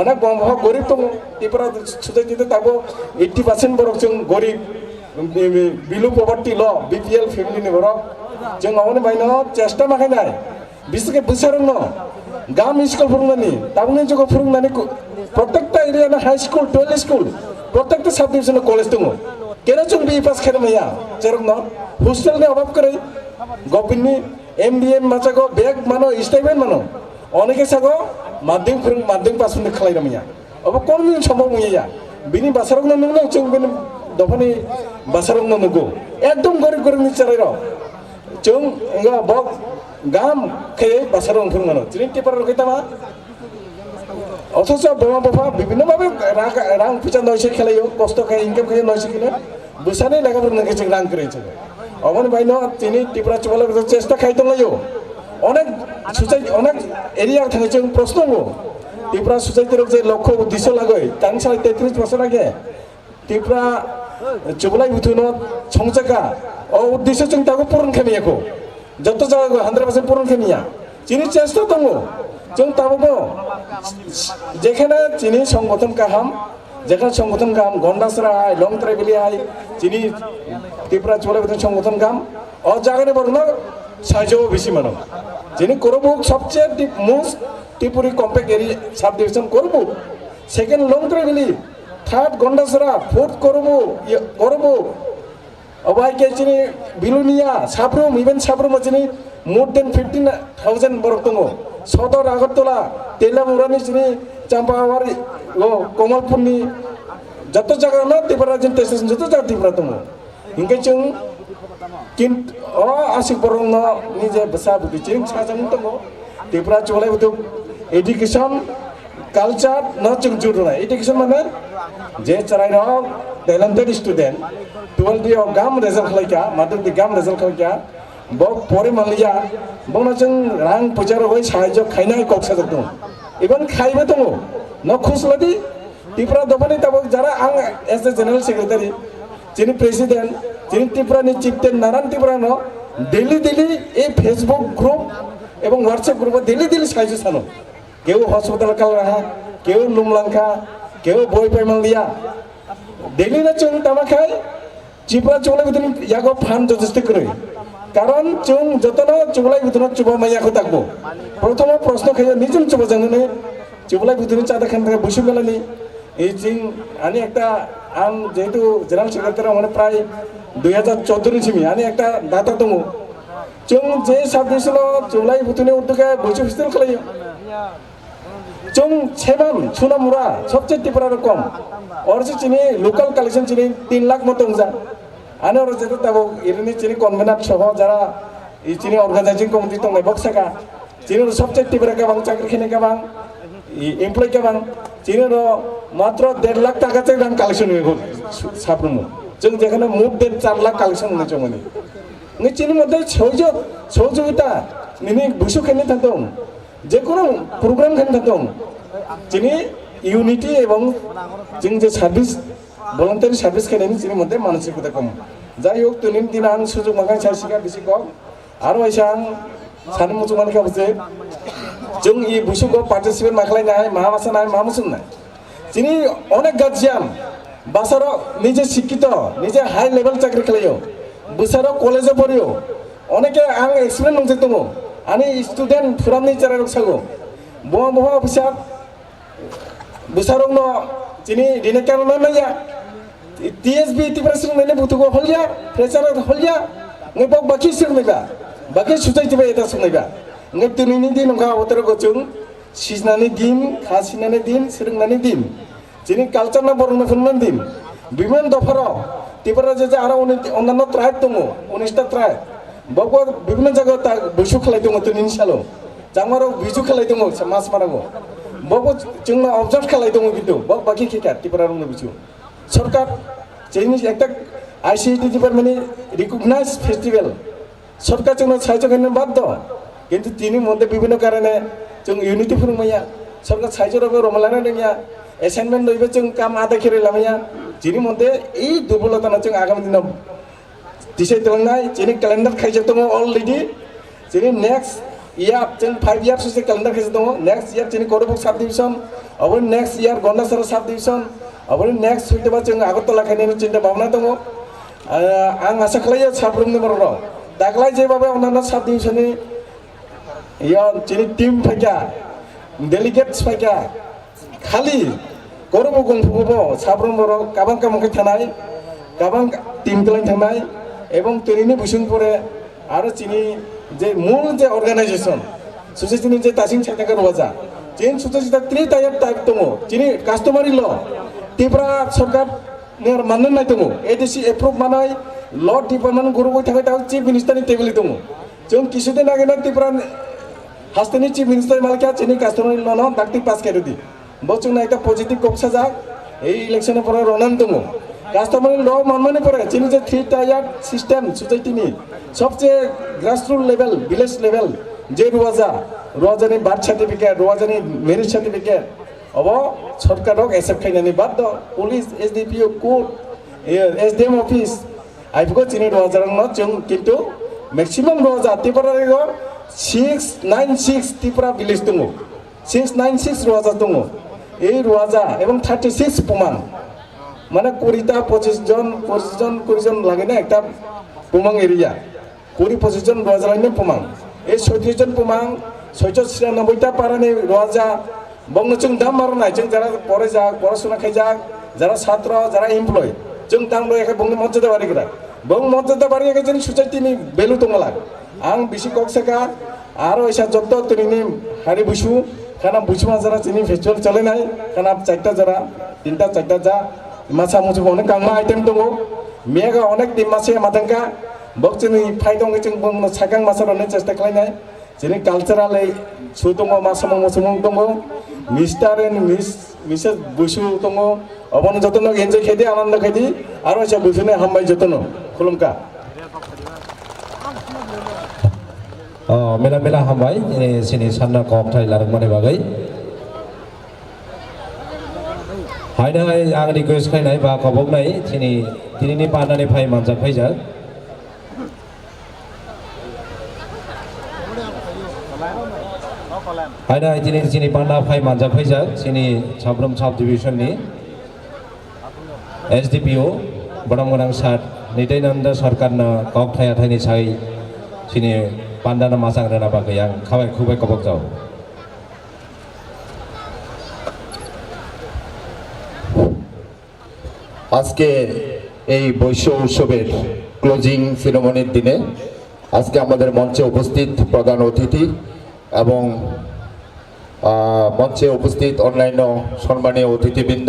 অনেক গরিব দङ ত্রিপুরা সোসাইটিতে তাবো 80% বরক जों গরিব বিলো পভার্টি ল বিপিএল ফ্যামিলিनि বরক जों आवने बायनो চেষ্টা बाखायनाय बिसोरके बोसोरन गाम स्कुल फोरोंनानै टाउन जगह फोरोंनानै प्रत्येकटा एरियाना हाई स्कुल 12 स्कुल प्रत्येकटा सब डिविजन कलेज दङ केना जों बि पास खालामैया जेरकम हस्टेलनि अभाब करे गभर्नमेन्टनि एमबिए माचागो बेग मानो स्टाइपेन्ड मानो अनेके सागो माध्यमिक पास होनो खालामैया अब कोन सम्भव मैया बिनि बासारक नंगौ जों बिनि दफानि बासारक नंगौ एकदम गरिब गरिबनि चारायरो जों enggak bok gam ke basarong फोरोंनो जिनि टिपार रखैतामा অথচ বাবা বিভিন্নভাবে রাং ফিচা নয়সে খেলাইও কষ্ট খাই ইনকাম খাই নয়সে কিনে বুসানি লেখাপড়া নাকি जों রাং করেছে অমন বাইনো তিনি ত্রিপুরা চবলে চেষ্টা খাইতো লাইও অনেক সোসাইটি অনেক এরিয়া থাকে जों প্রশ্ন ত্রিপুরা সোসাইটির যে লক্ষ্য উদ্দেশ্য লাগই তান সালে 33 বছর আগে ত্রিপুরা চবলাই বুথুনো সংজাকা ও উদ্দেশ্য जों তাকে পূরণ খামিয়াকো যত জায়গা 100% পূরণ খামিয়া যিনি চেষ্টা দङ जों তাবো যেখানে যিনি সংগঠন কাহাম যেখানে সংগঠন কাহাম গন্ডাসরা আই লং ট্রাইবেলি আই যিনি ত্রিপুরা চবলাই সংগঠন কাহাম ও জায়গানে বড় না সাহায্য বেশি মানো যিনি করব সবচেয়ে most Tripuri compact area sub division করব সেকেন্ড লং ট্রাইবেলি থার্ড গন্ডাসরা ফোর্থ করব অবাইকে যিনি বিলুনিয়া সাবরুম ইভেন সাবরুম যিনি মোর দেন 15,000 বরক দङ সদর আগরতলা তেলামুরানি যিনি চাম্পাহাওয়ারি ও কমলপুরনি যত জায়গা না ত্রিপুরা जों স্টেশন যত জায়গা ত্রিপুরা দङ इंगे जों किन आसिक बरं निजे बसा बुद्धि जों साजों दङ त्रिपुरा चबलाई बुद्धि एडुकेशन कल्चर न जों जुड़ना एडुकेशन माने जे चराय टैलेंटेड स्टूडेंट 12 दियाव गाम रिजल्ट खालायका माध्यमिक गाम रिजल्ट खालायका बक परे मानलिया बना जों रां फैसा होय साहाय्य खायनाय कक्साजों दङ इभेन खायबो दङ न खुसलादि त्रिपुरा दफानि ताबो जारा आं एज ए जनरल सेक्रेटारि যিনি প্রেসিডেন্ট যিনি ত্রিপুরানি চিফটেন নারায়ণ ত্রিপুরানো ডেলি এই ফেসবুক গ্রুপ এবং হোয়াটসঅ্যাপ গ্রুপে ডেলি সাহায্য সানো কেউ হসপিটাল কাল রাহা কেউ লুমলাংখা কেউ বই পাইমান লিয়া ডেলি না जों তামা খাই ত্রিপুরা চবলাই বুথনি ইয়াগো ফান যথেষ্ট করে কারণ जों যতনা চবলাই বুথন চুবা মাইয়াখো থাকবো প্রথম প্রশ্ন খাইয়া নিজম চুবা জাননে চবলাই বুথনি চাঁদা খান থেকে বসে গেলানি এই जों আনি একটা आं जेहेतु जनरल सेक्रेटारि माने प्राय 2014 सिमी आनी एकटा डाटा दङ जों जे साब डिभिजनाव चबलाई बुथुनि उद्योगे बयसो हस्टेल खालायो जों सेबाम सुनामुरा सबसे टिपुरा रकम और चिनि लोकल कालेक्शन चिनि 3 लाख मत दङ जा आने और जेतु ताबो इरिनि चिनि कन्भेनार सह जारा इ चिनि अर्गानाइजिंग कमिटि दङ बक्साका चिनि सबसे टिपुरा का बां चाकरि खेने का बां एमप्लॉय का बां चिनि मात्र 1.5 लाख टाका चाहिँ रां कालेक्सन हुएको साफ्रोमबो जों जेखाने मुख 4 लाख कालेक्सन हुने जों नि चिनि मध्ये सहयोगिता निनि बुसु खेने थादों जेकुनु प्रग्राम खेने थादों चिनि इउनिटी एवं जों जे सार्भिस भलन्टारि सार्भिस खेनायनि चिनि मध्ये मानसिकता कम जाय होक दिनैनि दिन आं सुजुग मागाय सासिका बिसिको आरो आइसा आं सानो मुजुमानि खाबसे जों इ बुसुखौ पार्टिसिपेट माखालायनाय माहाबासानाय माहामुसुनाय যিনি অনেক গার্জিয়ান বাসার নিজে শিক্ষিত নিজে হাই লেভেল চাকরি খেলাইও বুসার কলেজে পড়িও অনেকে আং এক্সপিরিয়েন্স নংসে দङ আনি স্টুডেন্ট ফুরামনি চারাই রকসাগো বহা অফিসার বুসারং ন যিনি দিনে কারণ নাইয়া টিএসবি ত্রিপুরা নাইনে বুথুগো হলিয়া Fraser হলিয়া ngai bok baki sirnaiba baki sujaitiba eta sunaiba ngai tunini din nongka otero gochung सिजनानि दिन खासिनानि दिन सोलोंनानि दिन जिनि कालचार ना बरंना फुननानि दिन बिमान दफाराव ত্রিপুরা যে আরো অন্যান্য ট্রাইব দङ 19টা ট্রাইব বক বিভিন্ন জায়গায় তা বৈশু খেলাই দङ তিন সালো জামারও বিজু খেলাই দङ মাস মারাগো বক जों অবজার্ভ খেলাই দङ কিন্তু বক বাকি খেকা ত্রিপুরা রং বিজু সরকার জিনিস একটা আইসিটি ডিপার্টমেন্টে রিকগনাইজ ফেস্টিভ্যাল সরকার जों সাহায্য করতে বাধ্য কিন্তু তিনি মধ্যে বিভিন্ন কারণে जों ইউনিটি ফোরামাইয়া সরকার সাহায্য রবে রমলানা দङिया অ্যাসাইনমেন্ট লইবে जों কাম আদা খেরে লামাইয়া যিনি মধ্যে এই দুর্বলতা जों আগামী দিনে দিশাই তলনাই যিনি ক্যালেন্ডার খাইজা দङ অলরেডি যিনি নেক্সট ইয়ার जों 5 ইয়ার সুসে ক্যালেন্ডার খাইজা দङ নেক্সট ইয়ার যিনি করবক সাব ডিভিশন আবার নেক্সট ইয়ার গন্ডাসারা সাব ডিভিশন আবার নেক্সট হইতেবা जों আগরতলা খাইनायनि চিন্তা ভাবনা दङ आं आसा खालायो साफ्रोमनि बर'नाव दाख्लै जेबाबो अननानै साब डिभिजननि इयाव जिनि टीम फैगा डेलिगेट्स फैगा खालि गरब गंफुबो साफ्रोम बर' गाबां गाबांखै थानाय गाबां टीम गलाय थानाय এবং तिनिनि बुसुं परे आरो जिनि जे मूल जे अर्गानाइजेशन ससाइटिनि जे तासिं साइटाका रवाजा जिन ससाइटिया 3 टाइप दङ जिनि कास्टमारि ल त्रिपुरा सरकार नेर माननो नाय दङ एडिसि एप्रुभ मानाय ल डिपार्टमेन्ट गुरुबै थाखाय दा चिफ मिनिस्टारनि टेबल दङ जों किसुदिन आगेना त्रिपुरा हास्टेनि चिफ मिनिस्टार मालका जिनि कास्टमारि ल न दाक्ति पास केरदि बचुना একটা পজিটিভ কক্সা যাক এই ইলেকশনের পরে রনান দङ কাস্টমারি ল মানমানে পরে যিনি যে 3 টায়ার সিস্টেম সোসাইটিনি সবচেয়ে গ্রাসরুট লেভেল ভিলেজ লেভেল যে রোয়াজানি বার্থ সার্টিফিকেট রোয়াজানি ম্যারেজ সার্টিফিকেট अब सरकारक एक्सेप्ट खालामनानै बाध्य पुलिस एसडिपिओ कोर्ट एसडिएम अफिस आइफोरखौ चिनि रवाजारांनो जों किन्तु मैक्सिमाम रवाजा त्रिपुरायाव 696 त्रिपुरा विलेज दङ 696 रवाजा दङ এই রওয়াজা এবং 36 প্রমাণ মানে 25 জন লাগে না একটা প্রমাণ এরিয়া 25 জন রওয়াজা লাইনে প্রমাণ এই 36 জন প্রমাণ 696টা পারানি রওয়াজা বংনো जों दाम मारनाय जों যারা পরে যা পড়াশোনা খাই যা যারা ছাত্র যারা এমপ্লয় जों दाम লয় বংনি মর্যাদা বাড়িগরা বং মর্যাদা বাড়িয়ে গেছেন সোসাইটিনি ভ্যালু দङला आं बिसि कक्साका आरो ऐसा जत्त तिनि हारि बुसु खाना बुसुमा जरा तिनि फेस्टिवल चलायनाय खाना चारटा जरा তিনটা চারটা যা मासा मुसु अनेक कांमा आइटेम दङ मेगा अनेक टिम मासे मादंका बक्सिनि फाइ दङ जों बंनो सागां मासा रने चेष्टा खालायनाय जिनि कालचाराल सु दङ मासामं मुसुमं दङ मिस्टार एन्ड मिसेस बुसु दङ अबन जतन एन्जय खेदि आनन्द खेदि आरो ऐसा बुसुने हामबाय जतन खुलुमका मेला मेला हामबाय सिनि सानना कबथाय लारमाने बागै हायनाय आंनि गोसोखायनाय बा कबगनाय दिनैनि बानानै फाय मानजा फैजा हायनाय दिनै बाना फाय मानजा फैजा सिनि साब्रम साब डिभिजननि एसडिपिओ बडमगनां सार नित्यानन्द सरकारनो कबथाय आथायनि साय सिनि बान्दाना मासां रेना बागै आं खाबाय खुबाय कबक जाव আজকে এই বৈশ্য উৎসবের ক্লোজিং সেরেমনির দিনে আজকে আমাদের মঞ্চে উপস্থিত প্রধান অতিথি এবং মঞ্চে উপস্থিত অন্যান্য সম্মানীয় অতিথিবৃন্দ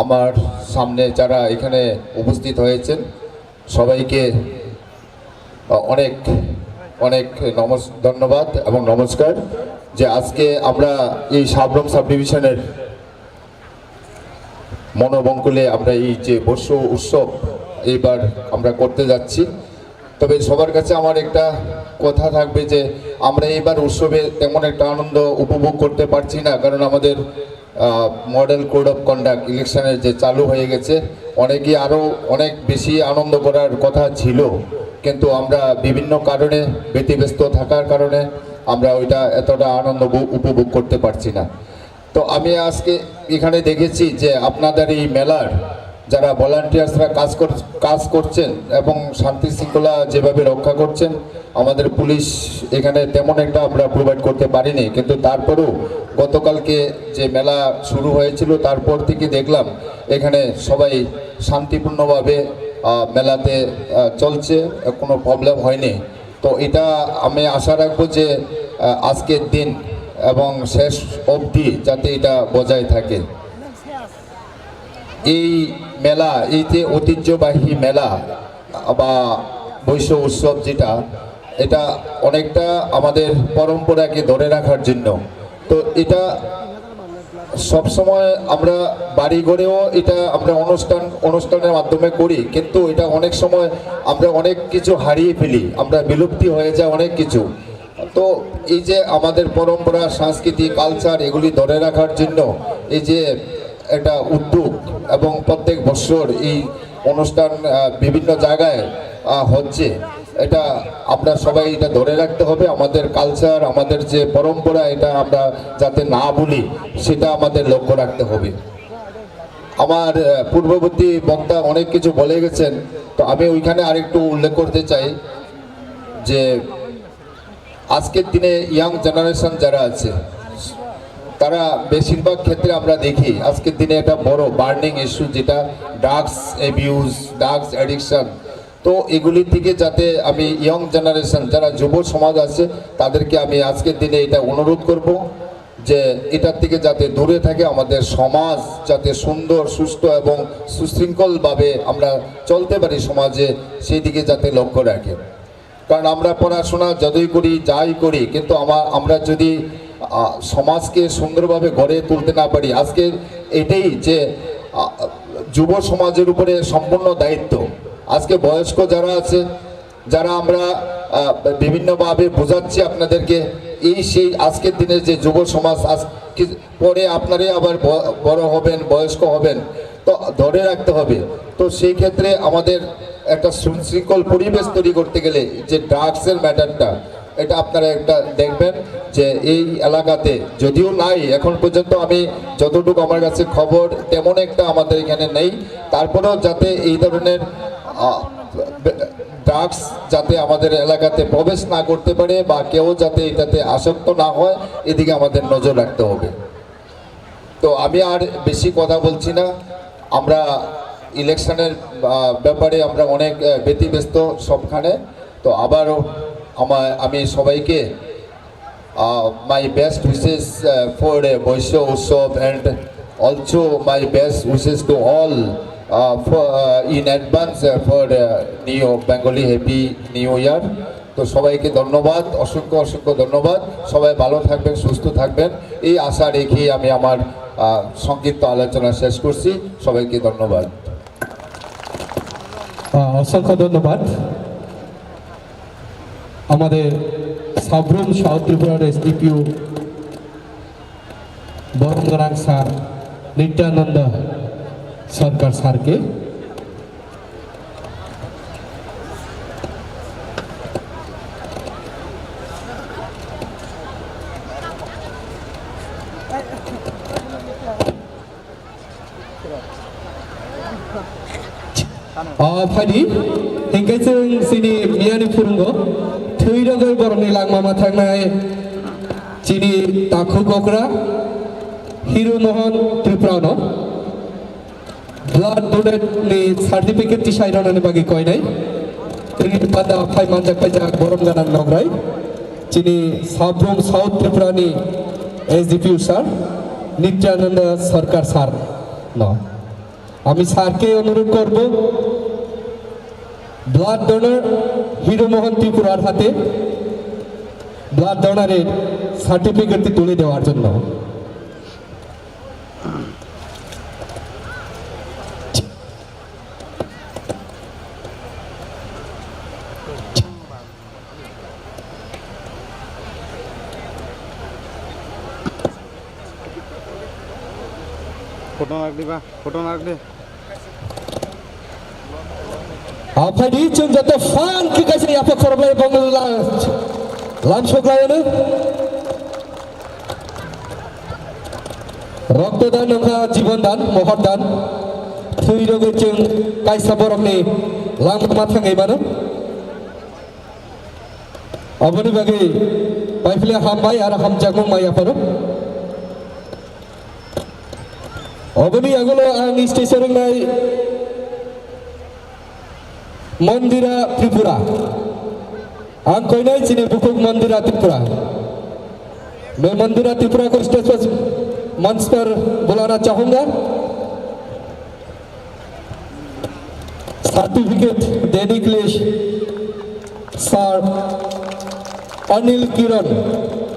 আমার সামনে যারা এখানে উপস্থিত হয়েছেন সবাইকে অনেক অনেক ধন্যবাদ এবং নমস্কার যে আজকে আমরা এই সাবরম সাব ডিভিশনের মনোবঙ্কুলে আমরা এই যে বর্ষ উৎসব এইবার আমরা করতে যাচ্ছি তবে সবার কাছে আমার একটা কথা থাকবে যে আমরা এইবার উৎসবে তেমন একটা আনন্দ উপভোগ করতে পারছি না কারণ আমাদের মডেল কোড অফ কন্ডাক্ট ইলেকশনের যে চালু হয়ে গেছে অনেকেই আরও অনেক বেশি আনন্দ করার কথা ছিল কিন্তু আমরা বিভিন্ন কারণে ব্যতিব্যস্ত থাকার কারণে আমরা ওইটা এতটা আনন্দ উপভোগ করতে পারছি না তো আমি আজকে এখানে দেখেছি যে আপনাদের এই মেলার যারা ভলান্টিয়ার্সরা কাজ করছেন এবং শান্তি শৃঙ্খলা যেভাবে রক্ষা করছেন আমাদের পুলিশ এখানে তেমন একটা আমরা প্রোভাইড করতে পারিনি কিন্তু তারপরেও গতকালকে যে মেলা শুরু হয়েছিল তারপর থেকে দেখলাম এখানে সবাই শান্তিপূর্ণভাবে মেলাতে চলছে কোনো প্রবলেম হয়নি তো এটা আমি আশা রাখবো যে আজকের দিন এবং শেষ অবধি যাতে এটা বজায় থাকে এই মেলা, এই যে ঐতিহ্যবাহী মেলা বা বৈশ্য উৎসব যেটা, এটা অনেকটা আমাদের পরম্পরাকে ধরে রাখার জন্য। তো এটা সবসময় আমরা বাড়ি ঘরেও এটা আমরা অনুষ্ঠানের মাধ্যমে করি, কিন্তু এটা অনেক সময় আমরা অনেক কিছু হারিয়ে ফেলি, আমরা বিলুপ্তি হয়ে যায় অনেক কিছু। তো এই যে আমাদের পরম্পরা, সংস্কৃতি, কালচার এগুলি ধরে রাখার জন্য এই যে একটা উদ্যোগ, এবং প্রত্যেক বছর এই অনুষ্ঠান বিভিন্ন জায়গায় হচ্ছে, এটা আমরা সবাই এটা ধরে রাখতে হবে। আমাদের কালচার, আমাদের যে পরম্পরা, এটা আমরা যাতে না ভুলি সেটা আমাদের লক্ষ্য রাখতে হবে। আমার পূর্ববর্তী বক্তা অনেক কিছু বলে গেছেন, তো আমি ওইখানে আরেকটু উল্লেখ করতে চাই যে আজকের দিনে ইয়াং জেনারেশন যারা আছে, তারা বেশিরভাগ ক্ষেত্রে আমরা দেখি আজকের দিনে একটা বড় বার্নিং ইস্যু, যেটা ড্রাগস অ্যাবিউজ, ড্রাগস অ্যাডিকশন। তো এগুলির থেকে যাতে আমি ইয়ং জেনারেশন যারা যুব সমাজ আছে তাদেরকে আমি আজকের দিনে এটা অনুরোধ করব যে এটার থেকে যাতে দূরে থাকে, আমাদের সমাজ যাতে সুন্দর, সুস্থ এবং সুশৃঙ্খলভাবে আমরা চলতে পারি সমাজে, সেই দিকে যাতে লক্ষ্য রাখে। কারণ আমরা পড়াশোনা যতই করি, যাই করি, কিন্তু আমরা যদি সমাজকে সুন্দরভাবে গড়ে তুলতে না পারি, আজকে এটাই যে যুব সমাজের উপরে সম্পূর্ণ দায়িত্ব। আজকে বয়স্ক যারা আছে, যারা আমরা বিভিন্নভাবে বোঝাচ্ছি আপনাদেরকে, এই সেই আজকের দিনের যে যুব সমাজ, আজকে পরে আপনারাই আবার বড় হবেন, বয়স্ক হবেন, তো ধরে রাখতে হবে। তো সেই ক্ষেত্রে আমাদের একটা সুশৃঙ্খল পরিবেশ তৈরি করতে গেলে যে ড্রাগসের ম্যাটারটা, এটা আপনারা একটা দেখবেন যে এই এলাকাতে যদিও নাই এখন পর্যন্ত, আমি যতটুকু আমার কাছে খবর তেমন একটা আমাদের এখানে নেই, তারপরেও যাতে এই ধরনের ড্রাগস যাতে আমাদের এলাকাতে প্রবেশ না করতে পারে বা কেউ যাতে এটাতে আসক্ত না হয়, এদিকে আমাদের নজর রাখতে হবে। তো আমি আর বেশি কথা বলছি না, আমরা ইলেকশনের ব্যাপারে আমরা অনেক ব্যতিব্যস্ত সবখানে। তো আবারও আমি সবাইকে মাই বেস্ট উইশেস ফর বৈশ্য উৎসব, and also my best wishes to all in advance for new Bengali happy new year. তো সবাইকে ধন্যবাদ, অসংখ্য অসংখ্য ধন্যবাদ। সবাই ভালো থাকবেন, সুস্থ থাকবেন, এই আশা রেখে আমি আমার সংক্ষিপ্ত আলোচনা শেষ করছি। সবাইকে ধন্যবাদ। অসংখ্য ধন্যবাদ। আমাদের সাবরুম সাউথ ত্রিপুরার এসডিপিও বরঙ্গরাং স্যার নিত্যানন্দ সরকার স্যারকে फायदि हिंखाय जों जोंनि मियानि फुरुंगो थैरगै बर'नि लांमामा थांनाय जोंनि दाखु गग्रा हिरु मोहन त्रिपुरानो ब्लाड डनेटनि सार्टिफिकेट साइरनानि बागै कयनाय जोंनि बादा फाइमानजाक फाइजाक बरम गानां नग्राय जोंनि साब्रुम साउथ त्रिपुरानि एसडिपिउ सार नित्यानंद सरकार सार न আমি স্যারকে অনুরোধ করব ব্লাড ডোনার হিরো মোহন ত্রিপুরার হাতে ব্লাড ডোনারের সার্টিফিকেটটি তুলে দেওয়ার জন্য। फोटो नाक दिबा, फोटो नाक दे। Apadi chung jatuh fan kita sini apa korban bangun langsung layan রক্তদান নঙ্কা জীবনদান মহরদান থৈরগে chung kaisa borokni langma thangai mano aboni bagi paifle hambai ara hamjagmung maya paro aboni agulo ang station nai मंदिरा त्रिपुरा आं कोई नहीं चिने बुकुक मंदिरा त्रिपुरा। मैं मंदिरा त्रिपुरा को stage पर मंच पर बुलाना चाहूँगा। सर्टिफिकेट देने के लिए सर अनिल किरण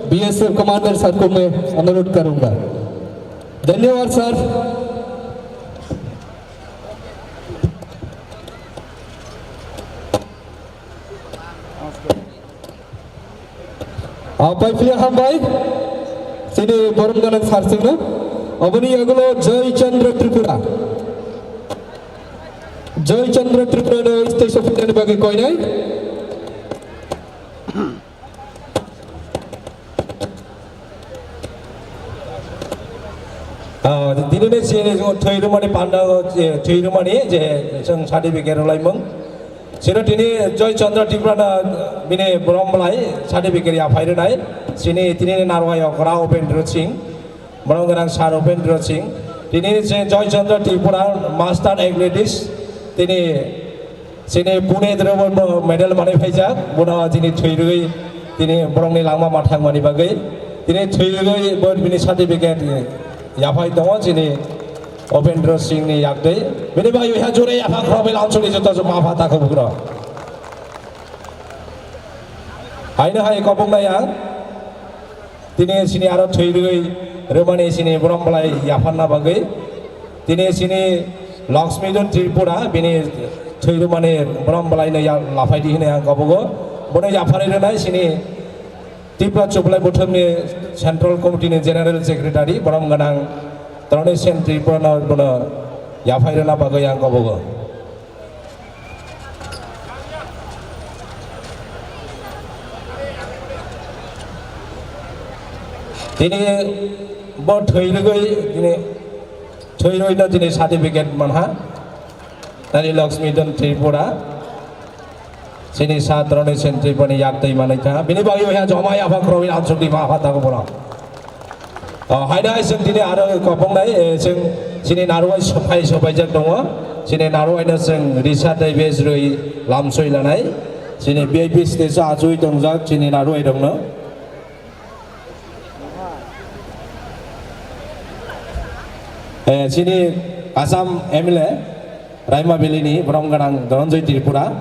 बीएसएफ कमांडर सर को मैं अनुरोध करूंगा। धन्यवाद sir. Apabila hambai sini borong galang sarsingna abani agulo Joy Chandra Tripura no station pitani bagi koi nai dini ni sini thoi rumani pandang thoi rumani je seng certificate laimung sini dini Joy Chandra Tripura na bini borong malai certificate ya file nai sini dini narwai okra Upendra Singh borong garang sar Upendra Singh dini se Joy Chandra Tripura master athletics dini sini Pune Drabon medal mani phaijak bona dini thoi rui dini borong ni langma mathang mani bagai dini thoi rui bor bini certificate ya phai dong sini Upendra Singh ni yakdei bini bayu ya jore ya phak robil ansoli jota ma phata ko bukro haina hai kopong na yang tini sini aro thoi rui remani sini borong balai ya phanna bagai tini sini Lakshmidon Tripura bini thoi rumani borong balai na ya laphai di hine yang kopogo bono ya phare renai sini Tripura Choplai Botham ni Central Committee ni General Secretary borong ganang Trone Sen Tripura na bono ya phai rena bagai yang kopogo dini bo thoi rui dini thoi rui na dini certificate manha tadi Lakshmidon Tripura sini Trone Sen Tripura ni yak tei manai ka bini bayu ya joma ya phak robil ansok di ma phata ko bono haina sing dini aro kopong nai sing sini narwai sopai jak dong sini narwai na sing Risa dai bes rui lamsoi lanai sini VIP stage ajui dong jak sini narwai dong no sini Assam MLA Raima Belini borong ganang Dhananjay Tripura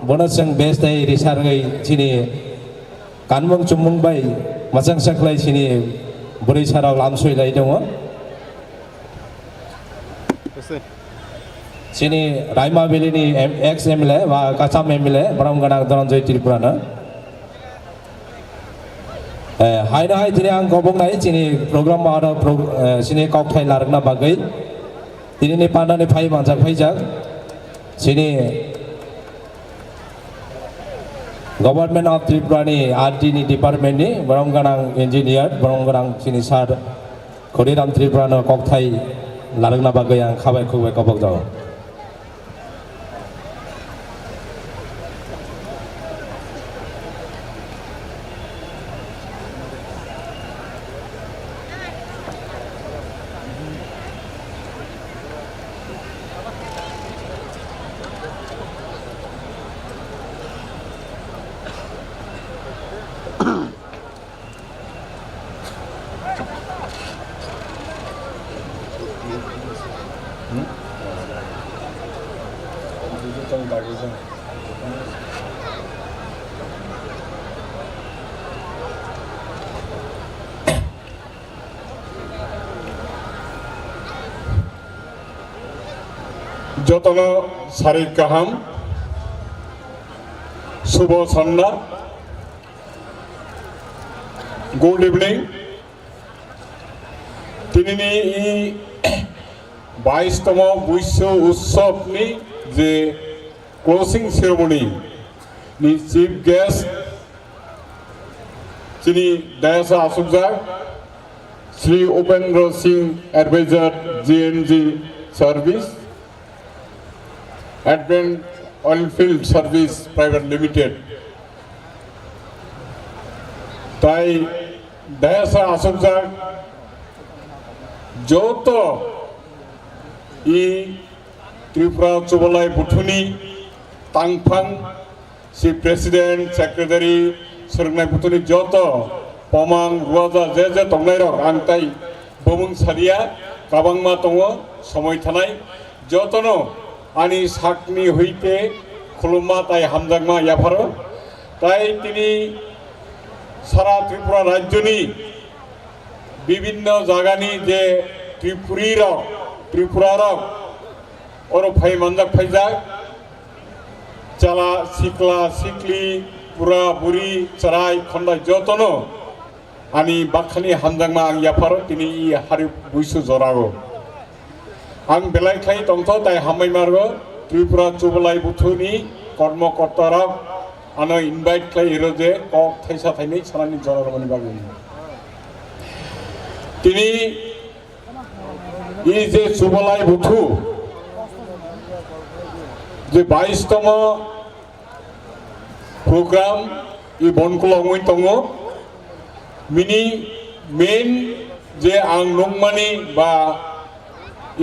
bonus yang best day Risa rui sini kanmung chumung bai masang saklai sini beri sarau lamsoi lai dong sini Raima Belini ex MLA wa Assam MLA borong ganang Dhananjay Tripura na haina hai tini ang kopong nai sini program ada sini kok thai larna bagai tini ni panda ni phai manjak phaijak sini Government of Tripura ni RT ni department ni borong ganang engineer borong ganang sini sar Khodiram Tripura no kok thai larna bagai yang khabai khubai kopok jao যতন সারিক কাহাম শুভ সন্ধ্যা good evening তিনি এই 22তম বিশ্ব উৎসবনি যে closing ceremony ni chief guest তিনি দায়াসা আসুকজাক Shri Upendra Singh adviser GNG service Advent Oilfield Service Private Limited তাই দায়াসা আসুকজাক যত এই Tripura চুবলাই বুথুনি তাংফাং si President Secretary Sernai Buthuni joto pamang ruaja je tongnai rok ang tai bomung saria kabangma tongo somoi thanai jotono আনি সাকনি হইতে খুলুমা তাই হামজাংমা ইয়াফারো তাই তিনি সারা ত্রিপুরা রাজ্যনি বিভিন্ন জায়গানি যে ত্রিপুরার ওর ফাই মানজাক ফাইজাক চালা সিকলা সিকলি পুরা বুড়ি চরাই খন্ডাই যতনো আনি বাখানি হামজাংমা आं याफारो তিনি ই হারি বুইসু জরাগো आं बेलायख्लाय दंथ ताय हामबाय मारगो त्रिपुरा जुबलाय बुथुनि कर्मकर्तारक आनो इनभाइट खालायरो जे कक थाइसा थाइनै सानानि जरागोनि बागै তিনি ই যে जुबलाय बुथु যে 22তম প্রোগ্রাম ই বনকুলংमै दङ मिनि मेन जे आं नंमानि बा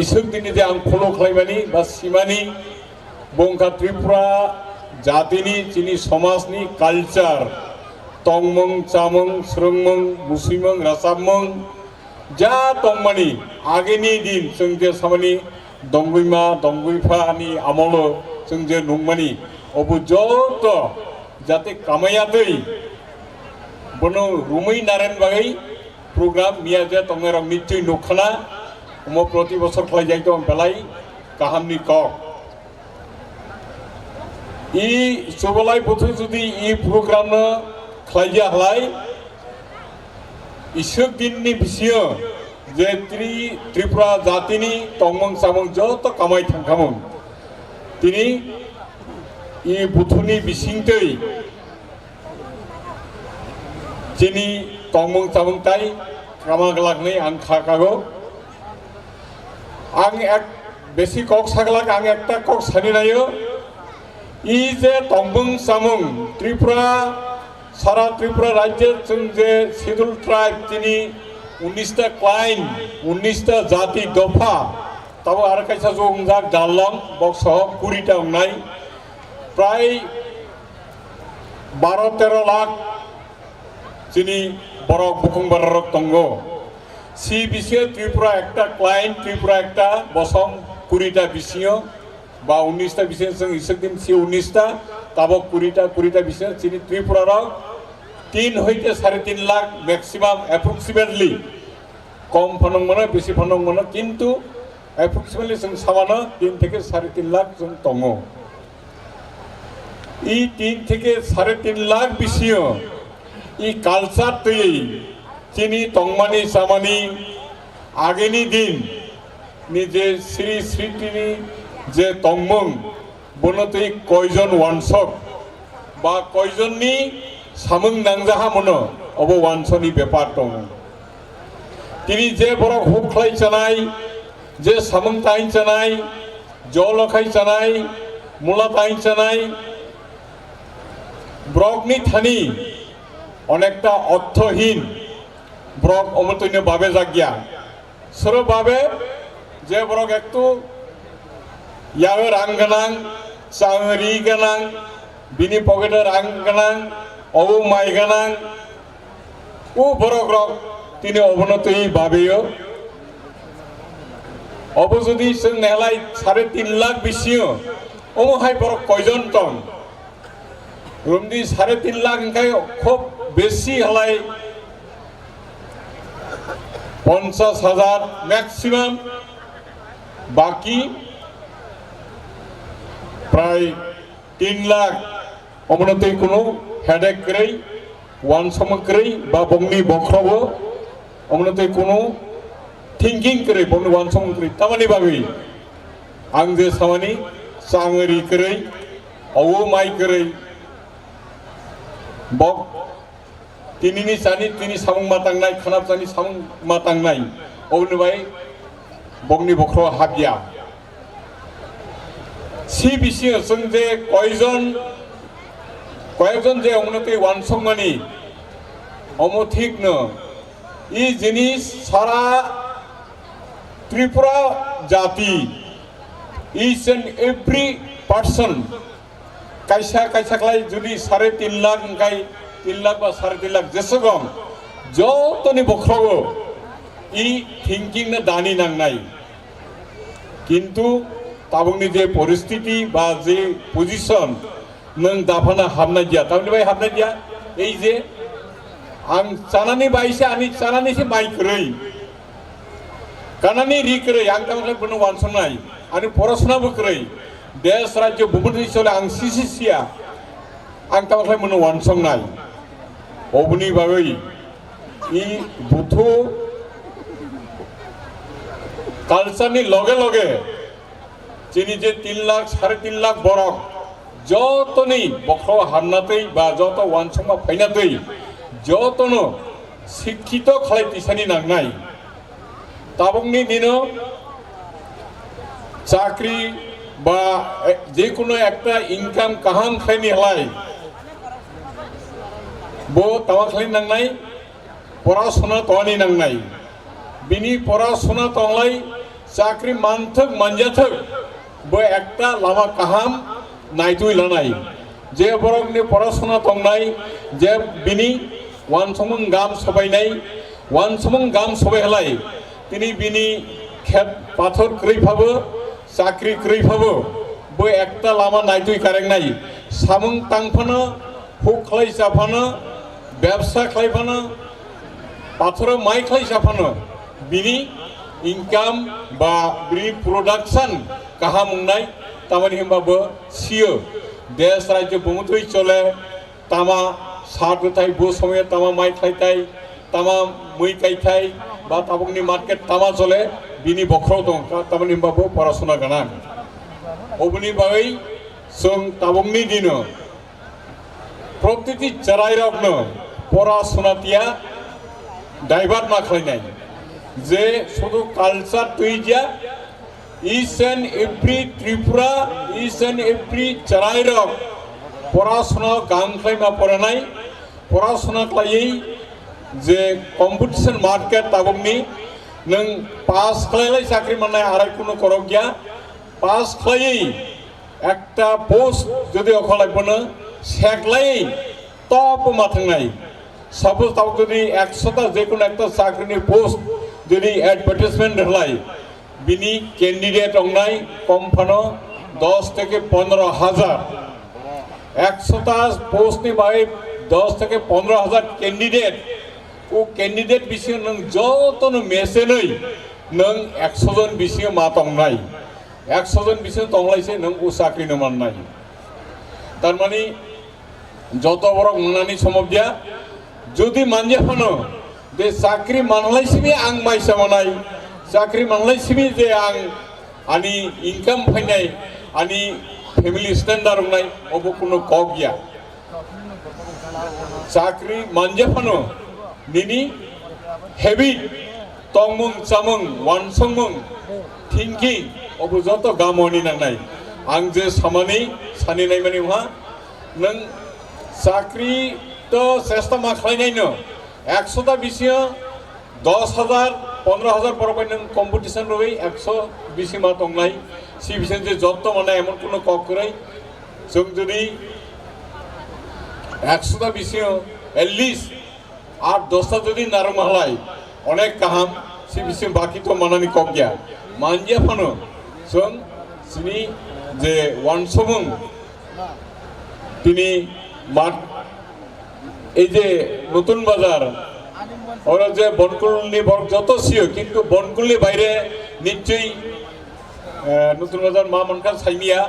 इसोर दिनै जे आं फल' खालामबानि बा सिमानि बंखा त्रिपुरा जातिनि जोंनि समाजनि कालचार तंमं चामं स्रोंमं मुसुमं रासाबमं जा दंमानि आगेनि दिन जों जे सामानि दंगुइमा दंगुइफानि आमल जों जे नंमानि अबु जत जाते कामायादै बनो रुमै नारेन बागै प्रग्राम मिया जे तंगेराव निश्चय नखाना अमो प्रति बছর खालाय जाय दं बेलाय गाहामनि कक इ जुबलाय बुथु जुदि इ प्रग्राम खालाय हलाय इसोर दिननि बिसियो जे त्रिपुरा जातिनि तंमं सामं जत कामाय थांखामोन तिनि इ बुथुनि बिसिंतै जिनि तंमं सामं ताय कामागलागनै आं खाकागो आं एक बेसि कक सागलाक आं एकटा कक सानिनायो इ जे तंमं सामं त्रिपुरा सारा त्रिपुरा राज्य जों जे शिड्यूल ट्राइब जिनि 19टा क्लाइन 19टा जाति दफा तब आरो कायसा जंजाक दालं बक्स 20टा उनाय प्राय 12-13 लाख जिनि बरक बुकुं बारक दंगो सी बिसियो त्रिपुरा एकटा क्लाइन त्रिपुरा एकटा बसम 20टा बिसियो बा 19टा बिसियो जों इसोर दिन सी 19टा तब 20टा बिसियो जिनि त्रिपुराराव 3 হইতে 3.5 লাখ मैक्सिमाम एप्रोक्सिमेटली कम फनং मोनो बेसि फनং मोनो किन्तु एप्रोक्सिमेटली जों सामानो 3 থেকে 3.5 लाख जों दङ इ 3 থেকে 3.5 लाख बिसियो इ कालचार तै जिनि तंमानि सामानि आगेनि दिन निजे श्री श्रीतिनि जे तंमं बनतै कयजन वानसक बा कयजननि सामं नांजाहा मनो अब वानसनि बेपार दं तिनि जे बरक हुक खालाय जानाय जे सामं ताइन जानाय जलखाय जानाय मुला ताइन जानाय ब्रकनि थानि अनेकटा अर्थहीन ब्रक अमतैनो बाबे जागिया सोर बाबे जे ब्रक एकटु यागो रां गोनां चांगरि गोनां बिनि पकेटे रां गोनां औ माइ गोनां उ ब्रक रक तिनि अबनतै बाबेयो अब जुदि जों नेलाय 3.5 लाख बिसियो अमहाय ब्रक कयजन दं रुमदि 3.5 लाख ओंखाय खूब बेसि हलाय 50,000 मैक्सिमाम बाकी प्राय 3 लाख अमनतै कोनो हेडेक करै वान समग्रै बा बंगनि बख्रबो अमनतै कोनो थिंकिंग करै बंगनि वान समग्रै तामानि बागै आं जे सामानि चांगरि करै औ माइ करै बक तिनिनि सानि तिनि सामं मातांनाय खानाब सानि सामं मातांनाय अबनबाय बंनि बख्र हाबिया सी बिसियो जों जे कयजन जे अमनतै वानसंमानि अमथिकनो इ जिनिस सारा त्रिपुरा जाति इच एंड एवरी पार्सन कायसा कायसाखलाय जुदि 3.5 लाख ओंखाय 3 लाख बा 3.5 लाख जेसेबां जतनि बख्रबो इ थिंकिं ना दानि नांनाय किन्तु ताबुंनि जे परिस्थिति बा जे पोजिशन नों दाफाना हाबनाय गैया ताबुंनि बाय हाबनाय गैया এই যে आं चानानि बायसे आनि चानानिसे माइक्रै कानानि रिक्रै आं तामखै बनो वानसनाय आनि पराशुनाबो क्रै देश राज्य बुमुनि चले आं सिसिसिया आं तामखै बनो वानसंनाय अबनि बागै इ बुथु कालचारनि लगे लगे जिनि जे 3 लाख 3.5 लाख बरक যতনি বক্র হামনাতেই বা যত ওয়ানসংমা ফাইনাতেই যতনো শিক্ষিত খালাইতিসানি নাংনাই তাবংনি দিন চাকরি বা যে কোনো একটা ইনকাম কাহাম খাইনি হলাই বো তামা খালি নাংনাই পড়াশোনা তনি নাংনাই বিনি পড়াশোনা তংলাই চাকরি মানথক মানজাথক বো একটা লামা কাহাম नायतुई लानाय जे बरकनि पराशुना तंनाय जे बिनि वानसमं गाम सबायनाय वानसमं गाम सबायहलाय तिनि बिनि खेत पाथर क्रैफाबो चाकरि क्रैफाबो बो एकटा लामा नायतुई कारेंनाय सामं तांफानो हुक खलाय जाफानो व्यवसा खलायफानो पाथर माइ खलाय जाफानो बिनि इनकाम बा बिनि प्रोडाक्शन काहामुंनाय तामानि हिमबाबो सियो देश राज्य बुमुतुई चले तामा सात गथाय बो समय तामा माइ खायथाय तामा मै गायथाय बा ताबुंनि मार्केट तामा चले बिनि बख्राव दं तामानि हिमबाबो पराशुना गाना अबनि बागै जों ताबुंनि दिनो प्रतिति चरायरकनो पराशुनातिया डाइभार्ट मा खालायनाय जे शुधु culture तैजिया each and every Tripura, each and every Charairok, পড়াশোনা গান খাইমা পড়ে নাই পড়াশোনা খাইয়েই যে কম্পিটিশন মার্কেট তাবংনি নং পাস খাইলাই চাকরি মানাই আরাই কোনো করক গিয়া পাস খাইয়েই একটা পোস্ট যদি অখলাইবনো সেকলাই টপ মাথাংনাই সাপোজ তাও যদি 100টা যে কোনো একটা চাকরির পোস্ট যদি অ্যাডভার্টাইজমেন্ট হলাই बिनी कैंडिडेट अंगनाय कमफानो 10 থেকে 15,000 100टा पोस्ट नि बाय 10 থেকে 15,000 कैंडिडेट ओ कैंडिडेट बिसियो नों जतनो मेसेनै नों 100 जन बिसियो मा तंगनाय 100 जन बिसियो तंगलायसे नों उ साख्रि न माननाय तारमानि जत बरक मोनानि समबदिया যদি मानजे फानो दे साख्रि मानलायसिबि आं माइसा मानाय चाकरी मानलायसिबि जे आं आनि इनकाम फायनाय आनि फेमिली स्टैंडार्ड होनाय अबो कोनो कक गैया चाकरी मानजाफानो निनि हेबिट तंमुं चामुं वानसंमुं थिंकिं अबो जत गामनि नांनाय आं जे सामानि सानिनाय माने हा नों चाकरी तो चेष्टा मा खालायनायनो 100टा बिसियो 10,000 15,000 बरबाय नों कम्पिटिशन रबै 120 मा तंनाय सिबिसन जे जत्त माने एमन कोनो ककरै जों जुदि 100टा बिसियो एटलिस्ट 8-10टा जुदि नारमालाय अनेक काहाम सिबिसन बाकी तो मानानि कक गया मानजिया फानो जों सिनि जे वानसमुं तिनि मात এই যে নতুন বাজার ওরা যে বনকুলনি বর্গ যত সিও কিন্তু বনকুলনি বাইরে নিশ্চয়ই নতুন বাজার মা মনকা সাইমিয়া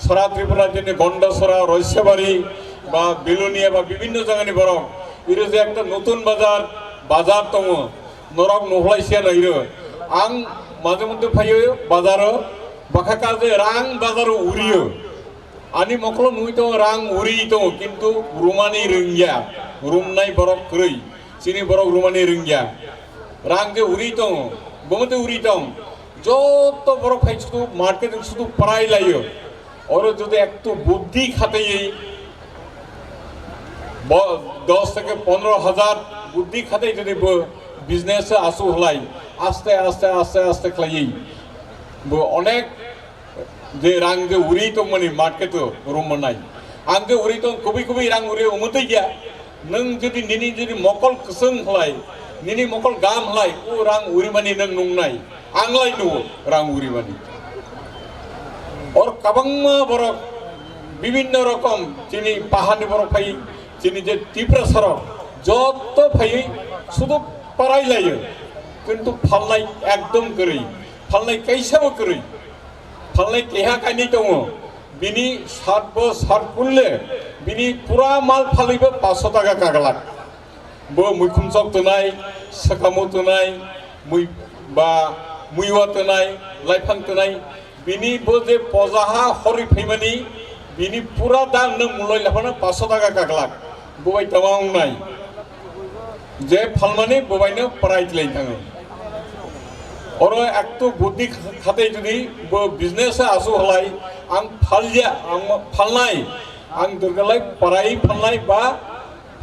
সারা ত্রিপুরা জেনে গন্ডাসরা রয়সাবাড়ি বা বেলুনিয়া বা বিভিন্ন জায়গানি বরং এর যে একটা নতুন বাজার বাজার দङ নরক নহলাইছিয়া নাইরো आं মাঝে মধ্যে ফাইयो বাজারও বাখাকা যে রাং বাজারও উড়িयो आनि मखलो नुई दङ रां उरि दङ किन्तु रुमानि रोंगिया रुमनाय बरक क्रै सिनि बरक रुमानि रोंगिया रां जे उरि दङ बमते उरि दङ যত বড় ফাই শুধু মার্কেট শুধু প্রায় লাইयो और যদি একটু বুদ্ধি খাটাই 10 থেকে 15,000 বুদ্ধি খাটাই যদি বিজনেস আসু হলাই আস্তে আস্তে আস্তে আস্তে খাই অনেক जे रां जे उरि तो माने मार्केट रूम मोननाय आं जे उरि तो कबि कबि रां उरि उमतै गया नों जुदि निनि जुदि मकल कसं हलाय निनि मकल गाम हलाय ओ रां उरि माने नों नंनाय आंलाय नु रां उरि माने kabangma borok বিভিন্ন রকম যিনি পাহাড়ি বড় ফাই যিনি যে ত্রিপুরা সড়ক যত ফাই শুধু পারাই লাইयो কিন্তু ফালনাই একদম করি ফালনাই কাইসাবো করি ফালনাই কেহা কাইনি দङ बिनि सातबो सात कुल्ले बिनि पुरा माल फालिबो 500 टाका कागलाक बो मैखुम चक तनाय सकामो तनाय मै बा मुइवा तनाय लाइफां तनाय बिनि बो जे पजाहा हरि फैमानि बिनि पुरा दाम नों मुलय लाफाना 500 टाका कागलाक बोबाय तमां नाय जे फालमानि बोबायनो प्राइज लाय थाङो और एक तो बुद्धि खाते जुदी वो बिजनेस आसु हलाई आं फालिया आं फालनाय आं दुर्गलाय पराई फालनाय बा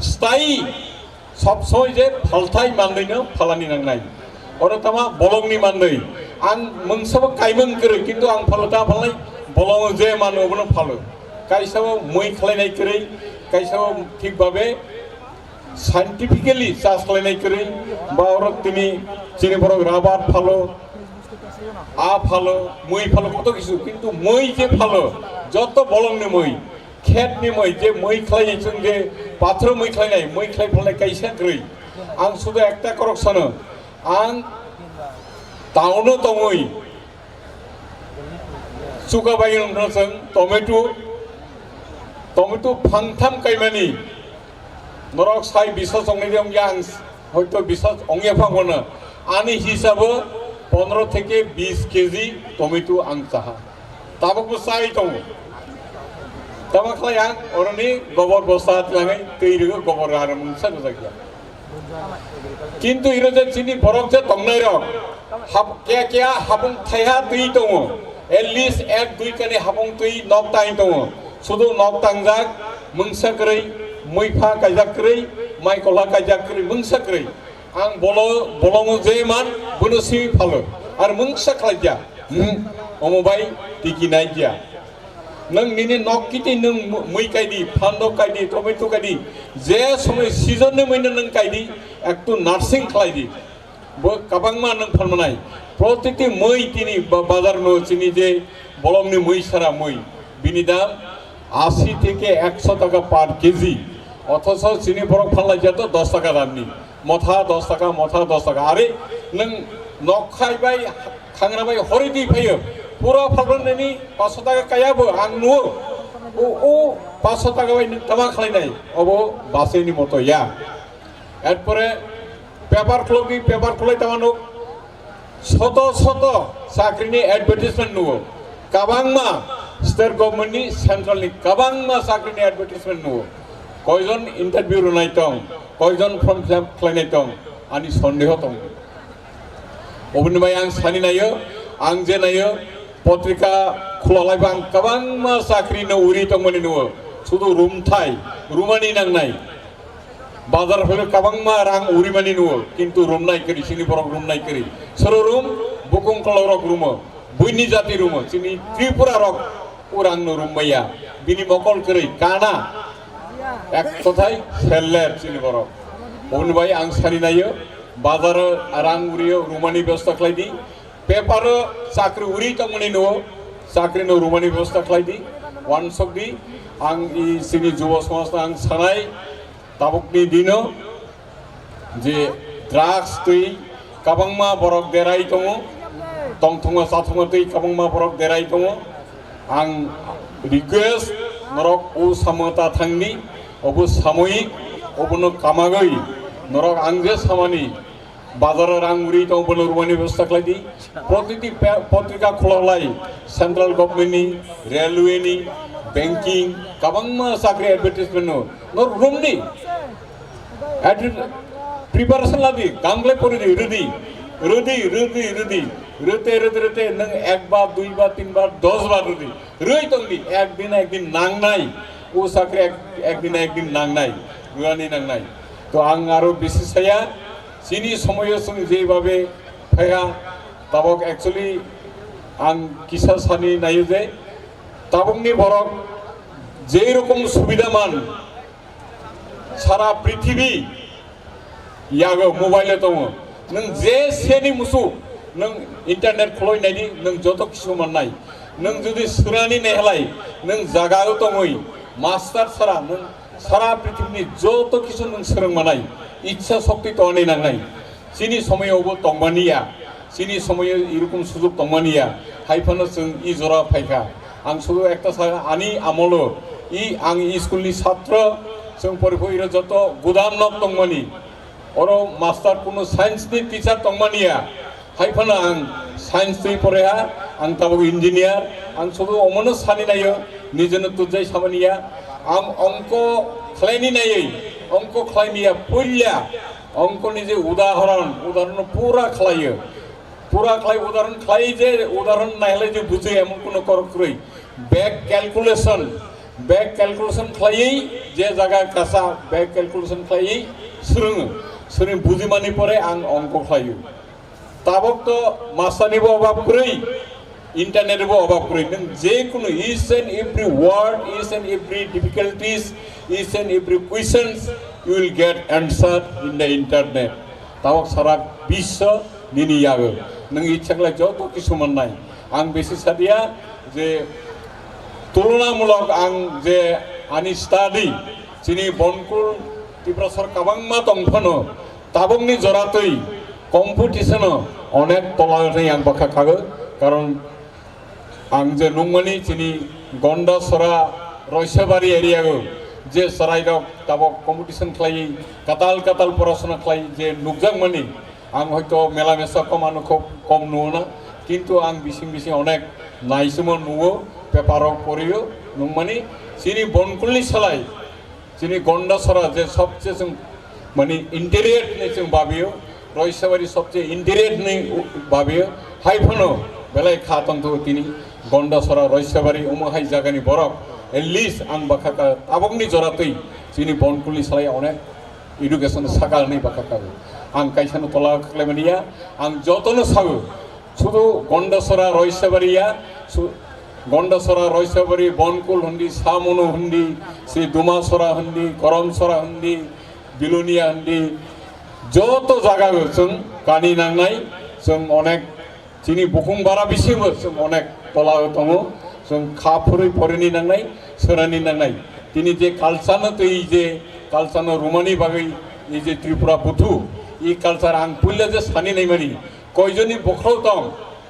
स्थायी सब समय जे फालथाय मानदैनो फालानि नांनाय और तमा बलंनि मानदै आं मोनसेबो कायमोन करै किन्तु आं फालता फालनाय बलं जे मानो बनो फालो कायसाबो मै खालायनाय करै कायसाबो ठीक भाबे साइंटिफिकली चार्ज खालायनाय करै बा और तिनि चिनि बरक राबार फालो आ फालो मै फालो कत किछु किन्तु मै जे फालो जत बलंनि मै खेतनि मै जे मै खालायनाय जों जे पाथर मै खालायनाय मै खालाय फालनाय कायसा ग्रै आं सुदु एकटा करक सानो आं टाउनो दङै सुगाबाय नोंथांजों टमेटो फांथाम कायमानि नरक साइ बिसास अंगेजों यां হয়তো বিশ্বাস অঙ্গে ফাঙ্গনা আনি হিসাবে 15 থেকে 20 কেজি টমেটো আং চাহা তাবকবো চাই দङ তামাखलाय आं अरनि गोबर बस्ता लाङै दैरो गोबर आरो मोनसा जायगा किन्तु इरो जे चिनि बरक जे दंनाय रक हाब के हाबुं थायहा दै दङ एटलिस्ट 1-2 कानि हाबुं दै नक ताइ दङ सुदु नक तांजाक मोनसा गरै मैफा गायजाक्रै माइ कला गायजाक्रै मोनसाक्रै आं बलङो जे मान बोनोसि फालो आरो मोनसा खालायजा अमबाय दिगिनाय गया नों निनि नक किति नों मै गायदि फान्द गायदि टमेटो गायदि जे समय सिजन मैनो नों गायदि एकटु नार्सिं खालायदि बो काबांमा नों फानमानाय प्रतिति मै तिनि बाजार नो चिनि जे बलंनि मै सारा मै बिनि दाम 80 থেকে 100 টাকা পার কেজি অথচ চিনি বরক ফানলাই যেত 10 টাকা দামনি মথা 10 টাকা মথা 10 টাকা আরে নং নখাইবাই খাংরাবাই হরিদি ফাयो পুরো ফালনাयनि 500 টাকা কায়াबो आं नु ও 500 টাকা বাই তামা খালাইनाय অব বাসেনি মতো ইয়া এরপরে পেপার খুলাই তামানো শত শত চাকরিনি অ্যাডভার্টাইজমেন্ট নুও কাবাংমা स्टेट गभर्नमेंटनि सेंट्रलनि काबांमा साख्रिनि एडभार्टाइजमेंट नुयो कयजन इंटरव्यू रुनाय दं कयजन फर्म फिल आप खालायनाय दं आंनि सन्देह दं अबनिबाय आं सानि नायो आं जे नायो पत्रिका खुलालायबा आं काबांमा साख्रिनो उरि दंमोन नुयो शुधु रुमथाय रुमानि नांनाय बाजार फैलो काबांमा रां उरिमानि नुयो किन्तु रुम नाय करि सिनि बरक रुम नाय करि सोरो रुम बुकुं कलरक रुमो बुइनि जाति रुमो सिनि त्रिपुरा रक उरां नो रुमबाया बिनि मकल करै काना एक कथाय सेलेट सिनि बरक अबनिबाय आं सानि नायो बाजार रां उरियो रुमानि व्यवस्था खालायदि पेपार साख्रि उरि तंमनि नो साख्रि नो रुमानि व्यवस्था खालायदि वान सकदि आं इ सिनि जुव समाज आं सानाय ताबकनि दिनो जे ड्राग्स तै काबांमा बरक देराय दङ तंथुङा साथुङा तै काबांमा बरक देराय दङ आं रिक्वेस्ट नरक ओ सामता थांनि अबो सामयिक अबनो कामागै नरक आं जे सामानि बाजार रां उरि दं बनो रुमानि व्यवस्था खालायदि प्रतिति पत्रिका खुलालाय सेंट्रल गभर्नमेंटनि रेलवेनि बैंकिं काबांमा साख्रि एडभार्टाइजमेंट नो रुमनि प्रिपारेशन लादि गांग्ले परिदि रदि रोते नों 1 बार 2 बार 3 बार 10 बार रदि रई तंगि एक दिन नांनाय ओ साख्रि एक दिन नांनाय रुआनि नांनाय तो आं आरो बिसिसाया सिनि समय जों जे भाबे फाया ताबक एक्चुअली आं किसा सानि नायो जे ताबकनि बरक जे रकम सुबिदामान सारा पृथ्वी यागो मोबाइल दङ नों जे सेनि मुसु नों इंटरनेट खुलायनायनि नों जत किसु मोननाय नों जुदि सोरानि नेहलाय नों जागायाव दङै मास्टार सारा नों सारा पृथ्वीनि जत किसु नों सोलों मानाय इच्छा शक्ति तोने नांनाय सिनि समयावबो तंमानिया सिनि समय इरकम सुजुग तंमानिया हाइफानो जों इ जरा फायखा आं सुदु एकटा सा आनि आमलो इ आं स्कुलनि छात्र जों परिफोर जत गुदाम नक तंमानि अरो मास्टार कुनु साइन्स नि टीचार तंमानिया हाइफानो आं साइन्स नि परेहा आं ताबो इंजिनियर आं सुदु अमनो सानि नायो निजनो तुजाय सामानिया आं अंक खालायनि नायै अंक खालायनिया पयला अंकनि जे उदाहरण पूरा खालायो पूरा खालाय उदाहरण खालाय जे उदाहरण नायलाय जे बुझे एमन कोनो करक्रै बैक कैलकुलेशन खालायै जे जागा कासा बैक कैलकुलेशन खालायै सोलों बुजिमानि परे आं अंक खालायो ताबक तो मास्टारनिबो अभाब करै इंटरनेटबो अभाब करै नों जे कुनु each and every word each and every difficulties each and every questions you will get answer in the internet tawak sarak biswa nini yago nang ichakla joto kisuman nai ang besi sadia je tulunamulok ang je ani study chini bonkul tiprasar kabangma tongphano tabongni joratoi competition onek tolani ang bakha kago karon ang je nungmani chini gonda sora roisabari area go J सराइरक ताबक competition खालायै काताल पढ़ाशोना खालाय जे नुकजां मानि आं हयतो मेला मेसा कमानो कम नुवोना किन्तु आं बिसिं अनेक नायसोमो नुवो पेपाराव पढ़ियो नुमानि सिनि बनकुलनि सालाय सिनि गंडासरा जे सबसे जों मानि इंटेरियर ने जों बाबियो रयसाबारि सबसे इंटेरियर ने बाबियो हाइफानो बेलाय खातंतो तिनि गंडासरा रयसाबारि उमहाय जागानि बरक एटलिस्ट आं बाखाका ताबकनि जरातै जोंनि बनकुलनि सालाय अनेक एडुकेशन सागालनि बाखाका आं कायसानो तला खालायमानिया आं जतनो सागो शुधु गंडासरा रयसाबारि बनकुल हुंदी सामनो हुंदी से दुमासरा हुंदी करमसरा हुंदी बिलुनिया हुंदी जत जागा जों कानि नांनाय जों अनेक जोंनि बुकुं बारा बिसिबो जों अनेक तला दङ जों खाफुरै फरायनि नांनाय सोरानि नांनाय दिनै जे कालचारनो दै जे कालचारनो रुमानि बागै इ जे त्रिपुरा बुथु इ कालचार आं पुल्ले जे सानि नायमानि कयजननि बख्राव दं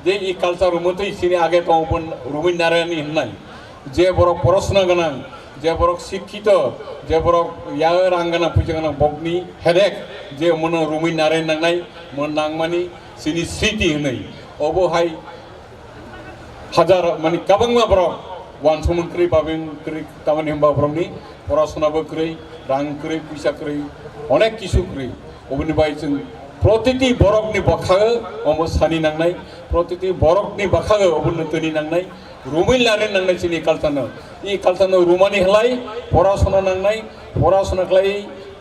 जे इ कालचार रुमतै सिनि आगे दंबन रुमै नारायणी होननाय जे बरक पराशोना गोनां जे बरक शिक्षित जे बरक या रां गोनां फैसा गोनां बकनि हेडेक जे मनो रुमै नारायण नांनाय मन नांमानि सिनि स्मृति होननाय अबहाय हाजार माने काबांमा बरक वान समंक्रि बाबेंक्रि तामानि हमबा ब्रमनि पराशोनाबो क्रै रां क्रै फैसा क्रै अनेक किसु क्रै अबनिबाय जों प्रतिति बरकनि बखागो अमो सानि नांनाय प्रतिति बरकनि बखागो अबनो तनि नांनाय रुमै लारे नांनाय सिनि कालचारनो इ कालचारनो रुमानि हलाय पराशोना नांनाय पराशोना क्लाय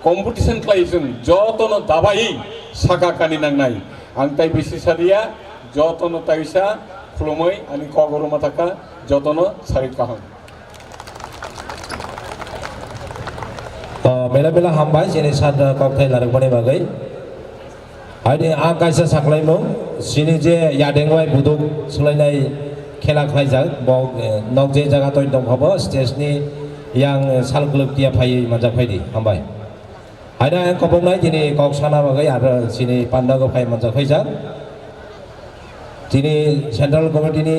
कम्पिटिशन क्लाय जों जतनो दाबाय सागा कानि नांनाय आं ताइ बेसि सारिया जतनो ताइसा खुलुमै अनि कगरमा थाका जतनो सारित काहां मेला हामबाय जेने सान कक्टाइ लारकमानि बागै आइदि आं कायसा साख्लायमो सिनि जे यादेंवाय बुदुक सोलायनाय खेला खालायजाक नक जे जागा तय दंफाबो स्टेजनि यां सालगुलुकटिया फायै मानजा फायदि हामबाय आइदा आं कबंनाय दिनै कक्साना बागै आरो सिनि पान्डागो फाय मानजा फैजाक दिनै सेन्ट्रेल कमिटिनि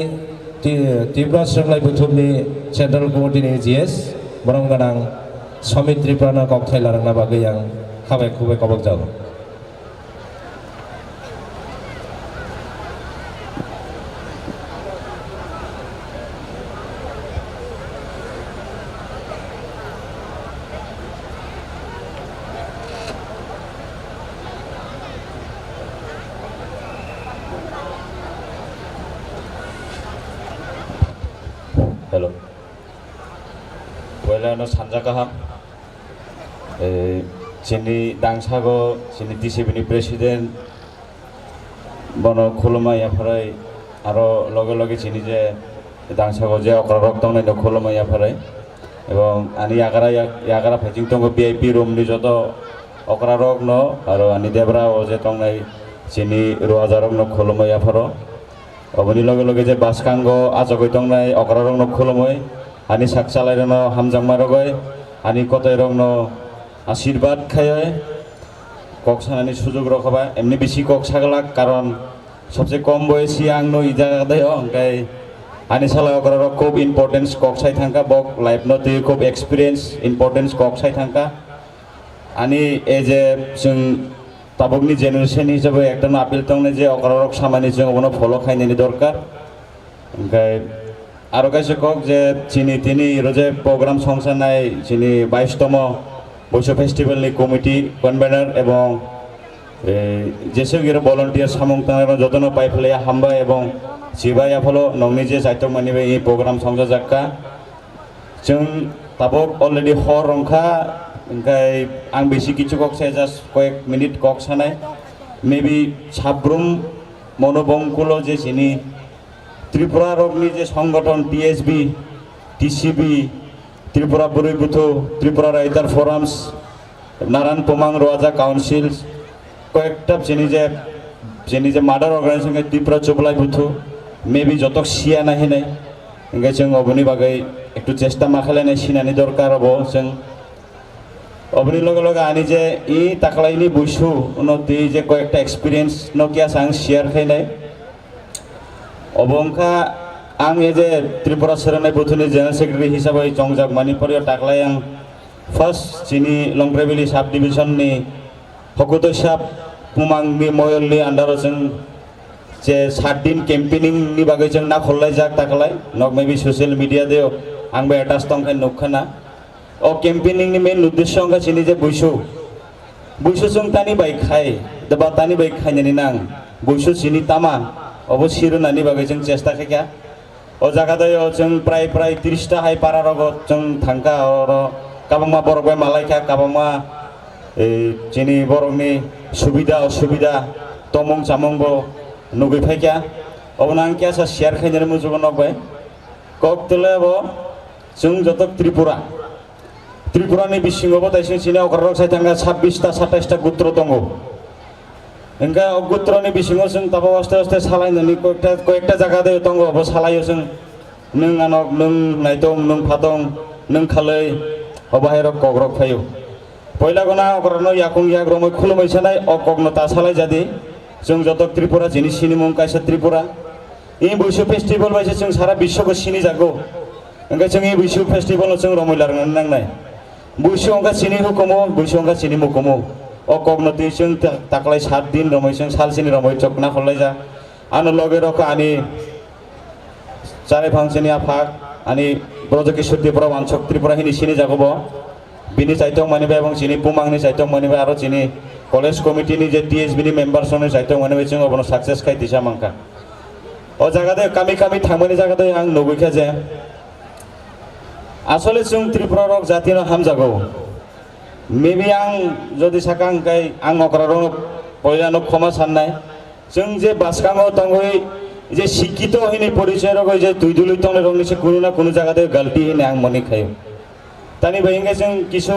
त्रिपुरा सोलोंथाइ बुथुमनि सेन्ट्रेल कमिटिनि जिएस बरं गोनां समित त्रिपुरानो कक्टाइ लारंना बागै आं खाबाय खुबाय कबक जागौ हेलो पहिलानो सानजा गाहाम जोंनि दांसागो जोंनि डिसिबिनि प्रेसिडेन्ट बनो खुलुमाय आफाराय आरो लगे लगे जोंनि जे दांसागो जे अक्रारक दंनाय खुलुमाय आफाराय এবং आनी यागारा फाइजिं दङ भिआइपि रुमनि जत अक्रारक न आरो आनी देब्रा जे दंनाय जोंनि रुवाजारक न खुलुमाय आफारो Oboni loge je baskango ajagoi tongnai okrarong no khulumoi ani sakchalai no hamjangma rogoi ani kotai rong no আশীর্বাদ খায় কক সানানি সুযোগ রখাবা এমনি বেশি কক সাগলাক কারণ সবচেয়ে কম বয়সী আংনো ই জায়গা দেয় অঙ্কাই আনি সালা করার খুব ইম্পর্টেন্স কক সাই থাকা বক লাইফ নতে খুব এক্সপিরিয়েন্স ইম্পর্টেন্স কক সাই থাকা আনি এই যে जों তাবকনি জেনারেশন হিসাবে একটা আপিল তংনে যে অকারক সামানি जों ওনো ফলো খাইনি দরকার অঙ্কাই আরো কাছে কক যে চিনি তিনি রোজে প্রোগ্রাম সংসার নাই চিনি 22তম বৈশ্ব ফেস্টিভ্যালনি কমিটি কনভেনার এবং যেসব ভলান্টিয়ার সামং তারা যত্ন পাই ফেলে হামবা এবং সিবাইয়া ফলো নংনি যে দায়িত্ব মানিবে এই প্রোগ্রাম সংসার যাক্কা जों তাবক অলরেডি হর রংখা ओंखाय आं बेसि किछु कक साय जास्ट कयेक मिनिट कक सानाय मेबी साब्रुम मनोबंकुल जे सिनि त्रिपुरा रगनि जे संगठन टीएसबी टीसीबी त्रिपुरा बुरैबुथु त्रिपुरा राइटार फोराम्स नारायण पोमां रवाजा काउन्सिल कयेकटा जेनि जे मादार अर्गानाइजेशन त्रिपुरा चुबलाई बुथु मेबी जतक सिया नाहिनाय ओंखाय जों अबनि बागै एकटु चेष्टा माखालायनाय सिनानि दरकार हबो जों अबनि लगे लगे आनी जे इ ताकलाइनि बुसु उनति जे कयेकटा एक्सपिरियेन्स नकिया सां शेयार खायनाय अबंखा आं ए जे त्रिपुरा सोरानाय बुथुनि जेनेरेल सेक्रेटारि हिसाबै जंजाक मानिपारियाव ताकलाय आं फार्स्ट जिनि लंग्रेभेलि साब डिभिजननि हकुतो साब पुमांनि मयलनि आन्डाराव जों जे 7 दिन केम्पेनिंनि बागै जों ना खल्लाय जाक ताकलाय नक मेबि ससियेल मिडिया देव आंबो एटाच तंखाय नुखाना ओ कैंपेनिंग नि मेन उद्देश्य अंगा चिनि जे बुइसु जों तानि बाइक खाय दबा तानि बाइक खायनानि नां बुइसु चिनि तामा अबो सिरुनानि बागै जों चेष्टा खाया ओ जागा दयो जों प्राय 30 टा हाय पारा रग जों थांका और काबांमा बरगबाय मालायखा काबांमा ए चिनि बरगनि सुबिदा असुबिदा तमंग जामंगो नुगै फायका अबना आं किया शेयार खायनानि मुजुग नबाय ककतले अबो जों जत त्रिपुरानि बिसिङावबो दाइसिं सिने अग्रक साइ थांगा 26 टा 27 टा गुत्र दङ एंगा गुत्रनि बिसिङाव जों ताबो आस्ते सालायनानै कयेकटा जागा दङ दङ अबो सालायो जों नों आनक नों नायदं नों फादं नों खालै अबाहेर कग्रक फायो पहिला गना अग्रनो याकुं याग्रमै खुलुमै सानाय अकग्न ता सालाय जादि जों जत त्रिपुरा जिनि सिनि मुं कायसा त्रिपुरा इ बैसु फेस्टिवल बायसे जों सारा विश्वको सिनि जागौ एंगा जों इ बैसु फेस्टिवल जों रमैलारनानै नांनाय बुइसु अंगा सिनि हुकुमो बुइसु अंगा सिनि मुकुमो ओ कग्नति जों ताकलाय 7 दिन रमै जों साल सिनि रमै चकना खल्लाय जा आनो लगे रक आनि चारे फांसनि आफाक आनि ब्रजकिशोर त्रिपुरा वानसक त्रिपुरा हिनि सिनि जागबो बिनि साइतक मानिबा एबं सिनि पुमांनि साइतक मानिबा आरो सिनि कलेज कमिटिनि जे टीएसबी नि मेम्बारसनि साइतक मानिबा जों अबनो सक्सेस खाय दिसा मांका ओ जागादे कामि थांबानि जागादे आं नुगैखा जे आसले जों त्रिपुरा रक जातिनो हामजागौ मेबि आं जदि साकांकाय आं अग्ररं पयलानो क्षमा साननाय जों जे बासकांगो तंगै जे शिक्षित हिनि परिचय रग जे दुइदुलि तंगले रंनि से कुनु ना कुनु जागादे गलती हिनि आं मनि खायो तानि बायंगे जों किसु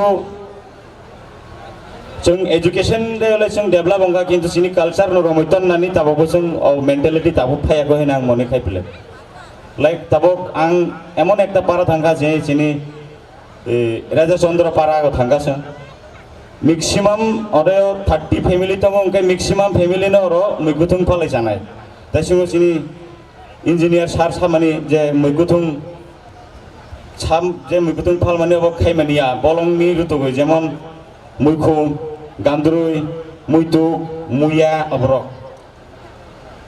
जों एजुकेशन देले जों डेभलप अंगा किन्तु सिनि कल्चर न रमैतन नानि ताबो जों मेन्टालिटी ताबो फायाखौ हिनि आं मनि खायफिले लाइक ताबक आं एमन एकटा पारा थांगा जे चिनि राजा चंद्र पारा थांगासो मैक्सिमाम अरे 30 फैमिली दङ ओंखाय मैक्सिमाम फैमिली न अरो मैगुथुं फालाय जानाय दासिमो चिनि इंजिनियर सार सामानि जे मैगुथुं साम जे मैगुथुं फाल माने अब खायमानिया बलंनि रुतुगै जेमन मैखु गान्द्रुय मैतु मुया अब्रक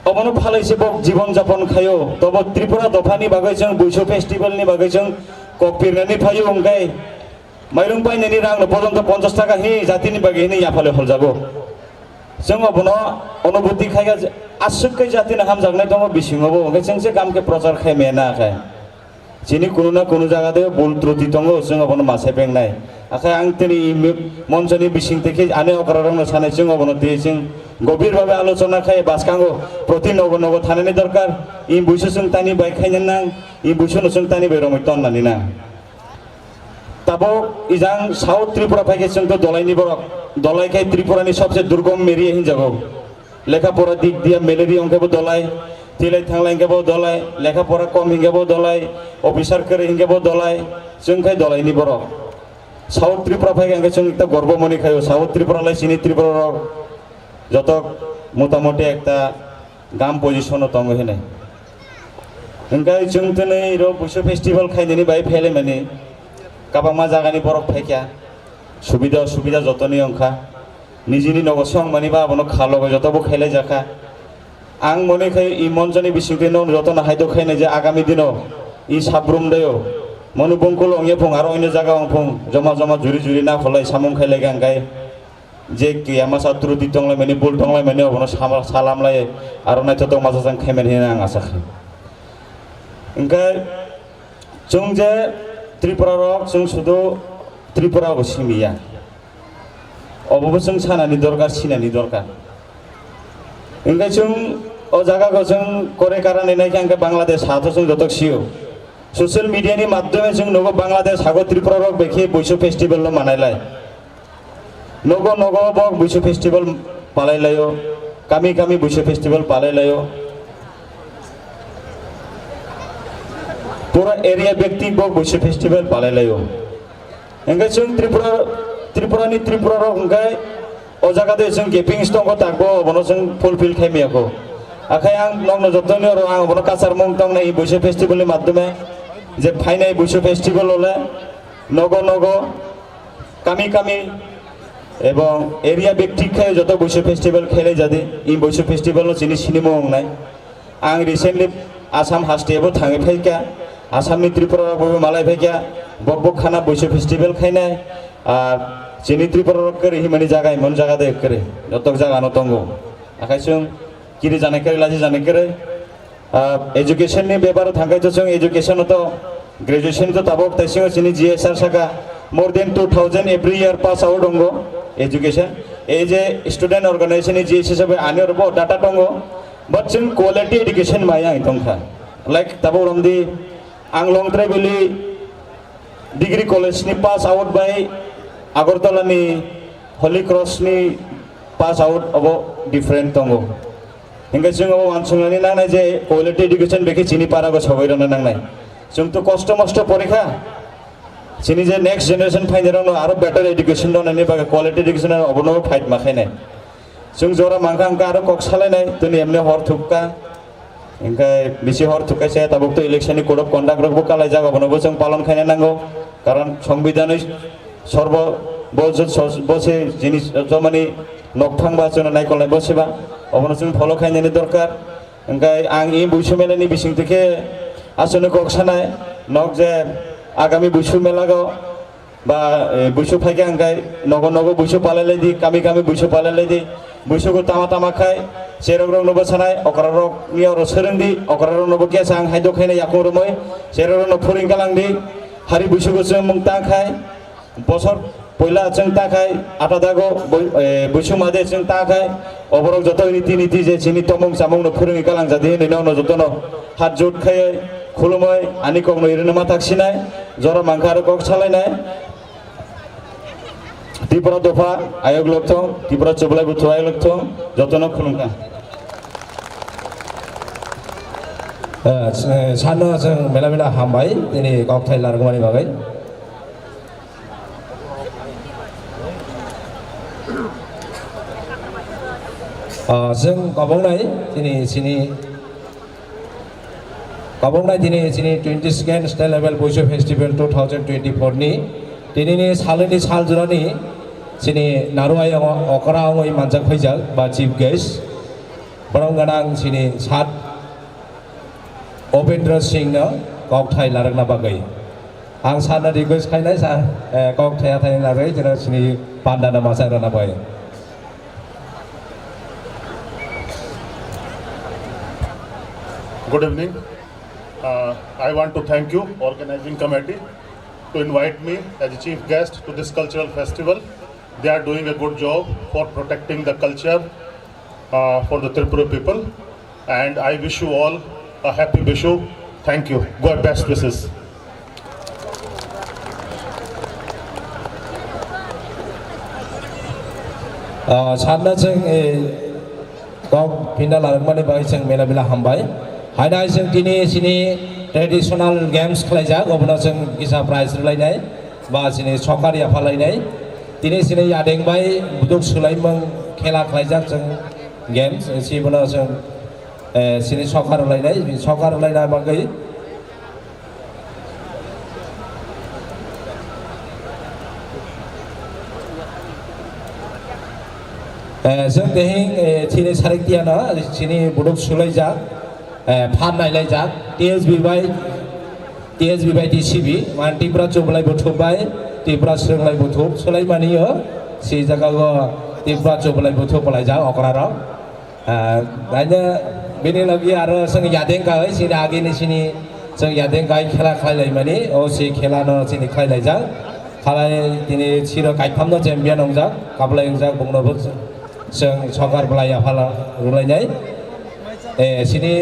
अबनो फालायसे बक जीवन जापन खायो तब त्रिपुरा दफानि बागै जों बैसु फेस्टिवलनि बागै जों ककपिरनानै फायो ओंखाय माइरं बायनायनि रां पर्यन्त 50 टाका हि जातिनि बागै हिनि याफाले हलजागौ जों अबनो अनुभूति खाया आसुकै जातिनि हामजागनाय दङ बिसिङावबो ओंखाय जों जे गामके प्रचार खायमेना आखाय जिनि कुनु ना कुनु जागा दे बुल त्रुटि दङ जों अबनो मासे बेंनाय आखाय आं तिनि मन्चनि बिसिं तेखि आने अग्ररं सानाय जों अबनो दे जों गभीर भावे आलोचना खाय बासकांगो प्रति नगो नगो थानायनि दरकार इ बुइसु जों तानि बाय खायनो नां इ बुइसु जों तानि बाय रमैतन नानि ना ताबो इजां साउथ त्रिपुरा फायके जों तो दलायनि बरक दलाय खाय त्रिपुरानि सबसे दुर्गम एरिया हिनजागौ लेखा पढ़ा दिक दिया मेलेरिया अंकेबो दलाय तिलाय थांलाय हिंगाबो दलाय लेखा पढ़ा कम हिंगाबो दलाय अफिसार करे हिंगाबो दलाय जोंखाय दलायनि बर' साउथ त्रिपुरा फायगांगे जों एक गर्व मनि खायो साउथ त्रिपुरालाय सिनि त्रिपुरा যত মোটামুটি একটা গাম পজিশনও দङ हेने ओंखाय जों दिनै बैसो फेस्टिभेल खायनायनि बाय फैले माने गाबामा जागानि बरफ फायखा सुबिदा जतनि अंखा निजिनि नगसं माने बाबनो खालगो जतबो खायलाय जाखा आं मने खाय इ मनजनि बिसिंखिनो जतन हायदो खायनाय जे आगामी दिनो इ साब्रुम दयो मनु बंकुल अंगे फुं आरो अन्य जागा फुं जमा जुरि ना खलाय सामुं खायलाय गांगाय जे कियामा सात्रु दितंलाय माने बुल तंलाय माने अबनो सालामलाय आरो नायथ' दं माजाजों खायमेन हेना आं आसा खालामो ओंखाय जों जे त्रिपुरा रक जों सुदु त्रिपुरा सिमिया अबबो जों सानानि दरकार सिनानि दरकार ओंखाय जों अ जागाखौ जों करे कारणे नायखा आंखौ बांलादेश हाथ जों जतक सियो ससियेल मिडियानि माध्यमे जों नगो बांलादेश हागो त्रिपुरा रक बेखे बैसो फेस्टिभेल ल मानायलाय नगो बक बैसो फेस्टिभेल पालायलायो गामि बैसो फेस्टिभेल पालायलायो पूरा एरिया व्यक्ति बक बैसो फेस्टिभेल पालायलायो ओंखाय जों त्रिपुरानि त्रिपुरा रक ओंखाय अ जागादे जों गेपिं स्टंखौ ताकबो अबनो जों फुलफिल खायमियाखौ आखाय आं नंनो जतनि आरो आं अबनो कासार मुं तंनाय बैसो फेस्टिभेलनि माध्यमे जे फायनाय बैसो फेस्टिभेल हले नगो गामि এবং এরিয়া ব্যক্তি খায় যত বৈশ্ব ফেস্টিভ্যাল খেলে যাতে ই বৈশ্ব ফেস্টিভ্যাল চিনি সিনেমা হंनाय आं रिसेंटलि आसाम हास्टेबो थाङै फायका आसामनि त्रिपुरा बबे मालाय फायका बक खाना बৈশ্ব फेस्टिभेल खायनाय आर चिनि त्रिपुरा करे हिमानि जागाय मन जागा दे करे जतक जागा न दंगो आखायसों किरि जानाय करे लाजि जानाय करे एजुकेशननि बेबार थांगायथ' जों एजुकेशन तो ग्रेजुएशन तो ताबक ताइसिङो चिनि GSR Saka more than 2000 every year pass out dongo education as a student organization is GSS by annual report data dongo but some quality education maya itongkha like tabo ramdi anglong tribally degree college ni pass out by agartala ni holy cross ni pass out abo different dongo hinga jungo wansungani nangnai je quality education beki chini parago sabai rona nangnai जों तो कष्ट मष्ट परीक्षा चिनि जे next generation फाइनारावनो आरो बेटार education दनायनि बागै quality education अबनो fight माखायनाय जों जरा मांखा आंखा आरो कक सालायनाय दिनै एमने हर थुक्का ओंखाय बिसि हर थुक्कायसे ताबुक इलेक्शननि कोड अफ कन्डाक्ट रखबो कालाय जागाबनोबो जों पालन खायनाय नांगौ कारण संविधानै सर्व बसे जिनिस जमानि नकथांबा जों नायखलाय बसेबा अबनो जों फलो खायनायनि दरकार ओंखाय आं इ बैसो मेलानि बिसिंथिखे आसने कक सानाय नक जे आगामी बैसो मेलागो बा बैसो फायगे आंखाय नगो बैसो पालायलाय दि गामि बैसो पालायलाय दि बैसोखौ तामा खाय सेरग्रं नबो सानाय अकरारक नियाव सोरोंदि अकरारक नबो केस आं हायदो खायनाय याखौ रमै सेरग्रं न फोरिं गालांदि हारि बैसोखौ जों मुंता खाय बसर पयला जों ताखाय आटा दागो बैसो मादे जों ताखाय अबरक जत नीति जे चिनि तमं सामं न फोरिं गालां जादि नैनाव न जतन हात जोट खाय खुलुमै आनि कगनो इरनो माथाखसिनाय जरा मांखा आरो कक सालायनाय त्रिपुरा दफा आयोग लक्थं त्रिपुरा चुबलाय बुथु आयोग लक्थं जतन खुलुमखा सानो जों मेला हामबाय दिनै गावथाय लारगमानि बागै जों गावबावनाय दिनै सिनि गावबावनाय दिनै सिनि 22nd स्टेट लेभेल बैसो फेस्टिभेल 2024 नि दिनैनि सालनि सालजुरानि सिनि नारुआय अकराङै मानजाक फैजाक बा चिफ गेस्ट बरं गोनां सिनि सात उपेन्द्र सिंहनो गावथाय लारगना बागै आं सानो रिक्वेस्ट खायनाय सा गावथाया थायनि लागै जेन सिनि पान्डाना मासारना bye Good evening. I want to thank you, organizing committee, to invite me as a chief guest to this cultural festival. They are doing a good job for protecting the culture for the Tripura people, and I wish you all a happy Vishu. Thank you. God best wishes. सानना जों kok pindah larang mani bagai seng mela bela hambai hainai seng kini sini traditional games kelaja gobna seng kisa prize lainai ba sini soccer ya lainai tini sini yadeng bai buduk sulai meng khela kelaja seng games si bana seng sini soccer lainai bagai जों देहिं चिनि सारिक्तियाना चिनि बुदुक सुलायजा फाननायलायजा TSB bye TCB मान टिप्रा चुबलाय बुथुबाय टिप्रा सोंलाय बुथुब सोलाय मानियो सि जागागो टिप्रा चुबलाय बुथुबलायजा अकराराव दाइनो बेनि लगे आरो जों यादें गाय सिनि आगेनि सिनि जों यादें गाय खेला खालाय मानि ओ सि खेलानो चिनि खालायजा खालाय दिनै चिर गायफामनो चेम्पियन अंजा काबलाय अंजा बुंनोबो जों सकार बेलाया फाला रुलायनाय सिनि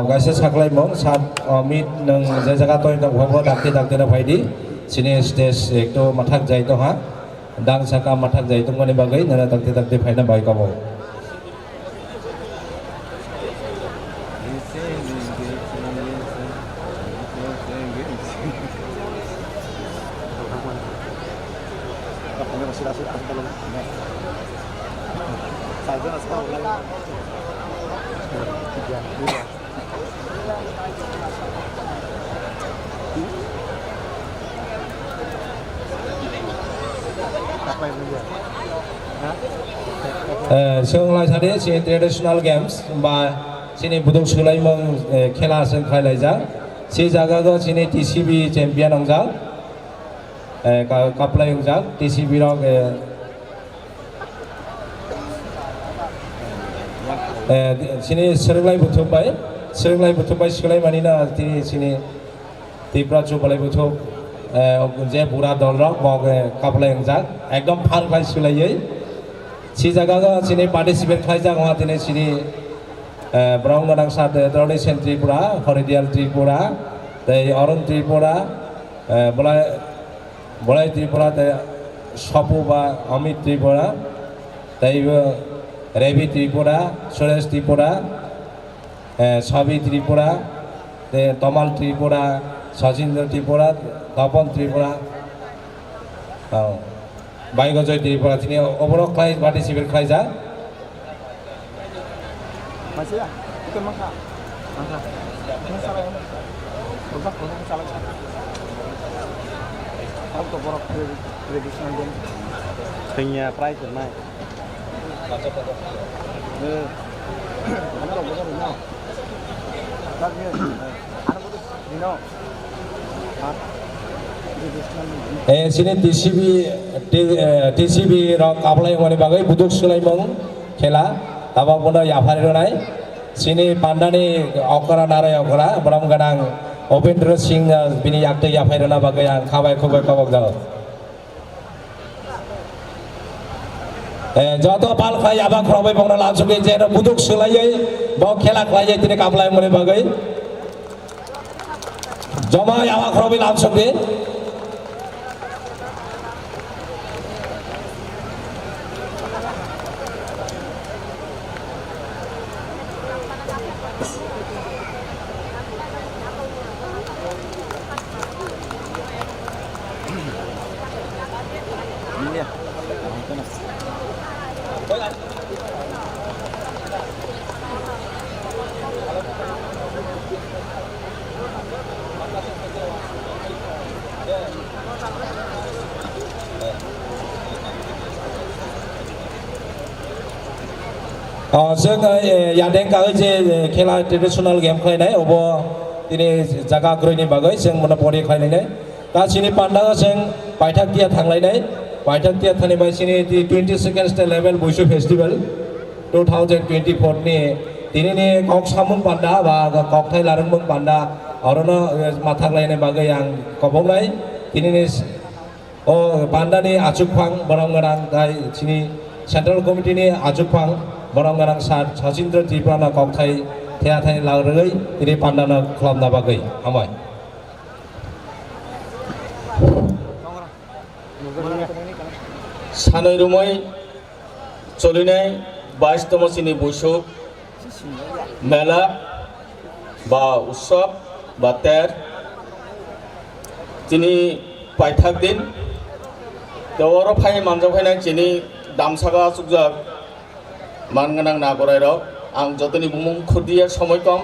गाइसे साख्लाय मं सात मिट नों जे जायगा तय दं भागो दाखते ना फायदि सिनि स्टेज एकटो माथाक जाय दं हा दां साका माथाक जाय दं माने बागै नों दाखते फायना बाय गाबो सोंलाय सादे सि ट्रेडिशनल गेम्स बा सिनि बुदुक सुलाय मं खेला जों खालायजा सि जागागो सिनि TCB चेम्पियन अंजा कापलाय अंजा TCB रग सिनि सोरलाय बुथुबाय सोलाय मानिना तिनि सिनि टिप्रा चुबलाय बुथुब जे बुरा दल रग बग कापलाय अंजा एकदम फारलाय सुलायै si jaga sini participate khaija ngwa tini sini brown gadang sat tradition Tripura Horidial Tripura tei Arun Tripura bolai Tripura tei Sopu ba Amit Tripura tei Revi Tripura Suresh Tripura Sabi Tripura tei Tomal Tripura Sachindra Tripura Tapan Tripura Baik aja di Tripura sini overall klien participate kelaja. Masih ya? Itu mangga. Salah. Auto borok tradisional game. Punya prize naik. Sini TCB rok kaplay ngone bagai buduk sulai mong khela tabak bono yafari ronai sini pandani okara narai okara beram gadang Obendra Singh bini yakte yafari rona bagai yang kabai kabak dal joto pal khai abak khrobai bongna langsung ke jero buduk sulai bau khela khai tini kaplay ngone bagai joma abak khrobai langsung ke जों यादें गागै जे खेला traditional game खालायनाय अबो दिनै जागा ग्रैनि बागै जों मना परि खालायनाय गासिनि पान्डागा जों बायथाक्तिया थांलायनाय बायथाक्तिया थानाय सिनि 22nd स्टेट लेवल बुइसु फेस्टिवल 2024 नि दिनैनि कक सामुं पान्डा बा ककथाय लारोंमोन पान्डा अरनो माथांलायनाय बागै आं कबंनाय दिनैनि बान्दानि आजुगफां बरं गोनां दाय दिनै सेन्ट्रेल कमिटिनि आजुगफां बरं गोनां सचिन्द्र त्रिपुरानो ककथाय थेयाथाय लाग्रै दिनै बान्दानो खालामना बागै हामबाय सानै रुमै चलिनाय 22तम सिनि बैसु मेला बा उत्सव बा तेर दिनै पाइथाक दिन देवार फाइ मानजाफायनाय दिनै दामसागा सुकजाक मानगोनां नागराय रक आं जतनि बुमुं खुदिया समय कम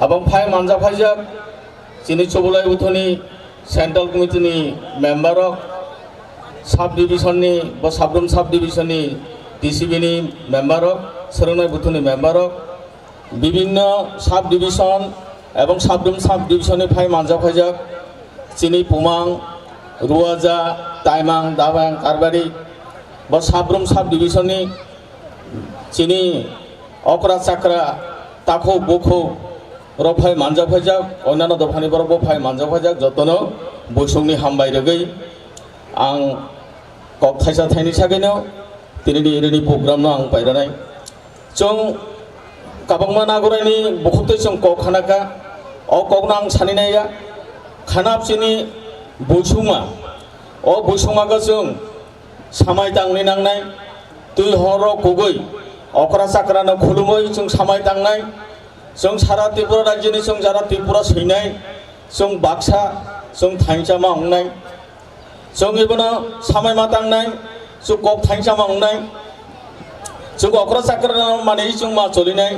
आबं फाइ मानजाफायजाक दिनै चबुलाय उथनि सेंट्रल कमिटिनि मेम्बार साब डिविजननि बा साब्रुम साब डिविजननि डिसिबिनि मेम्बार सोलोंनाय बुथुनि मेम्बार विभिन्न साब डिविजन एवं साब्रुम साब डिविजननि फाइ मानजाफायजाक चिनि पुमां रुवाजा ताइमां दाबां कारबारि बा साब्रुम साब डिविजननि चिनि अकरा चाक्रा ताखौ बोखौ रफाय मानजाफायजाक अन्यान्य दफानि बरबो फाइ मानजाफायजाक जतनो बैसुंनि हामबाय रोगै आं कक थाइसा थाइनि सागैनो दिनैनि एरैनि प्रग्रामनो आं पाइरानाय जों काबांमा नागरायनि बहुतै जों कक खानाका अ ककनो आं सानिनाया खानाबसिनि बैसुङा अ बैसुङाखौ जों सामाय दांनि नांनाय दुइ हर गुबै अकरा चाक्रानो खुलुमै जों सामाय दांनाय जों सारा त्रिपुरा राज्योनि जों जारा त्रिपुरा सैनाय जों बाक्सा जों थाइजामा हमनाय जों एबोनो सामायमा दांनाय जों कक थाइजामा हमनाय जों अकरा चाक्रानो माने जों मा चलिनाय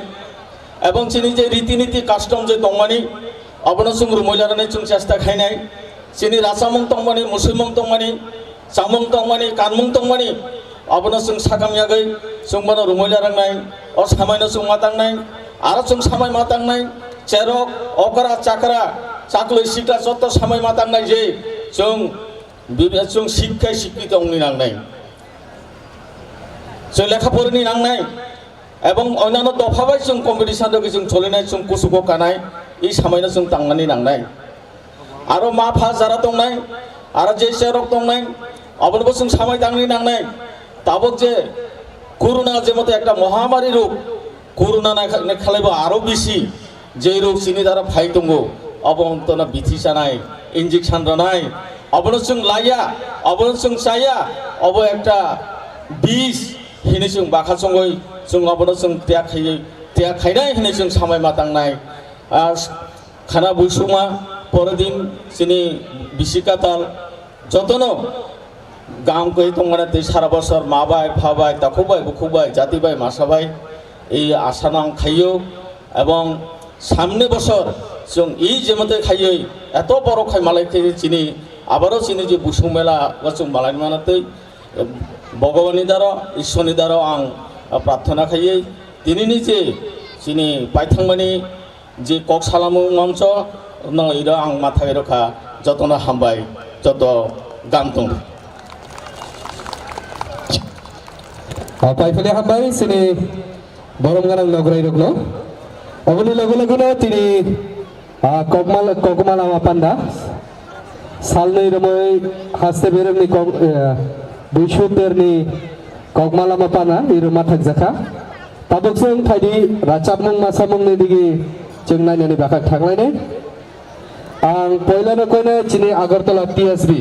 एवं चिनि जे रीति नीति कास्टम जे दंमानि अबनो जों रुमैलानानै जों चेष्टा खायनाय चिनि रासामुं दंमानि मुसलमुं दंमानि जामुं दंमानि कानमुं दंमानि अबनो जों सागामियागै जों बनो रुमैलानाय अ सामायनो जों मा दांनाय आरो जों सामाय मा दांनाय चेरक अकरा चाक्रा चाक्लै सिक्ला जत सामाय मा दांनाय जे जों शिक्षा शिक्षित अंनि नांनाय जों लेखा फरायनि नांनाय एवं अन्यान्य दफाबाय जों कम्पिटिशन दोगै जों चलिनाय जों कुसुको कानाय ई सामायनो जों तांनानै नांनाय आरो मा फा जारा दंनाय आरो जे चेरक दंनाय अबनबो जों सामाय दांनि नांनाय ताबक जे कोरोना जे मते একটা महामारी रोग कोरोना ना खालायबो आरो बेसि जे रोग सिनि द्वारा फाइ दंगो अबंतना बिथि जानाय इंजेक्शन रानाय अबनो जों लाया अबनो जों जाया अब একটা बिस हिने जों बाखा संगै जों अबनो जों त्या खायनाय हिने जों सामाय मा दांनाय खाना बैसुमा परदिन सिनि बिसिकाताल जतनो गाम कही दंगाने दै सारा बছর माबाय फाबाय ताखौबाय बुखौबाय जातिबाय मासाबाय এই আশা নাম খাইও এবং সামনে বছর जों এই যেমতে খাইयै এত বড় খাই মালাইকে চিনি আবারও চিনি যে বুসুং মেলা जों মালাইনি মানাতে ভগবানनि দ্বারা ঈশ্বরनि দ্বারা आं প্রার্থনা খাইयै दिनैनि जे চিনি পাইथांमानि जे कक सालामु मঞ্চ नइरा आं माथाय रखा जतनो हामबाय जत गान दं पाइफले हामबाय सिनि बरमगानां नगराय रगनो अबनि लगे लगेनो तिनि ककमाला मापान्दा सालनै रमै हास्ते बेरमनि बैसु तेरनि ककमाला मापाना इरो माथाक जाखा ताबकजों फायदि राचाबमुं मासामुंनि दिगि जों नायनानै बाखा थांलायनाय आं पहिलानो कयनो चिनि आगरतला टीएसबी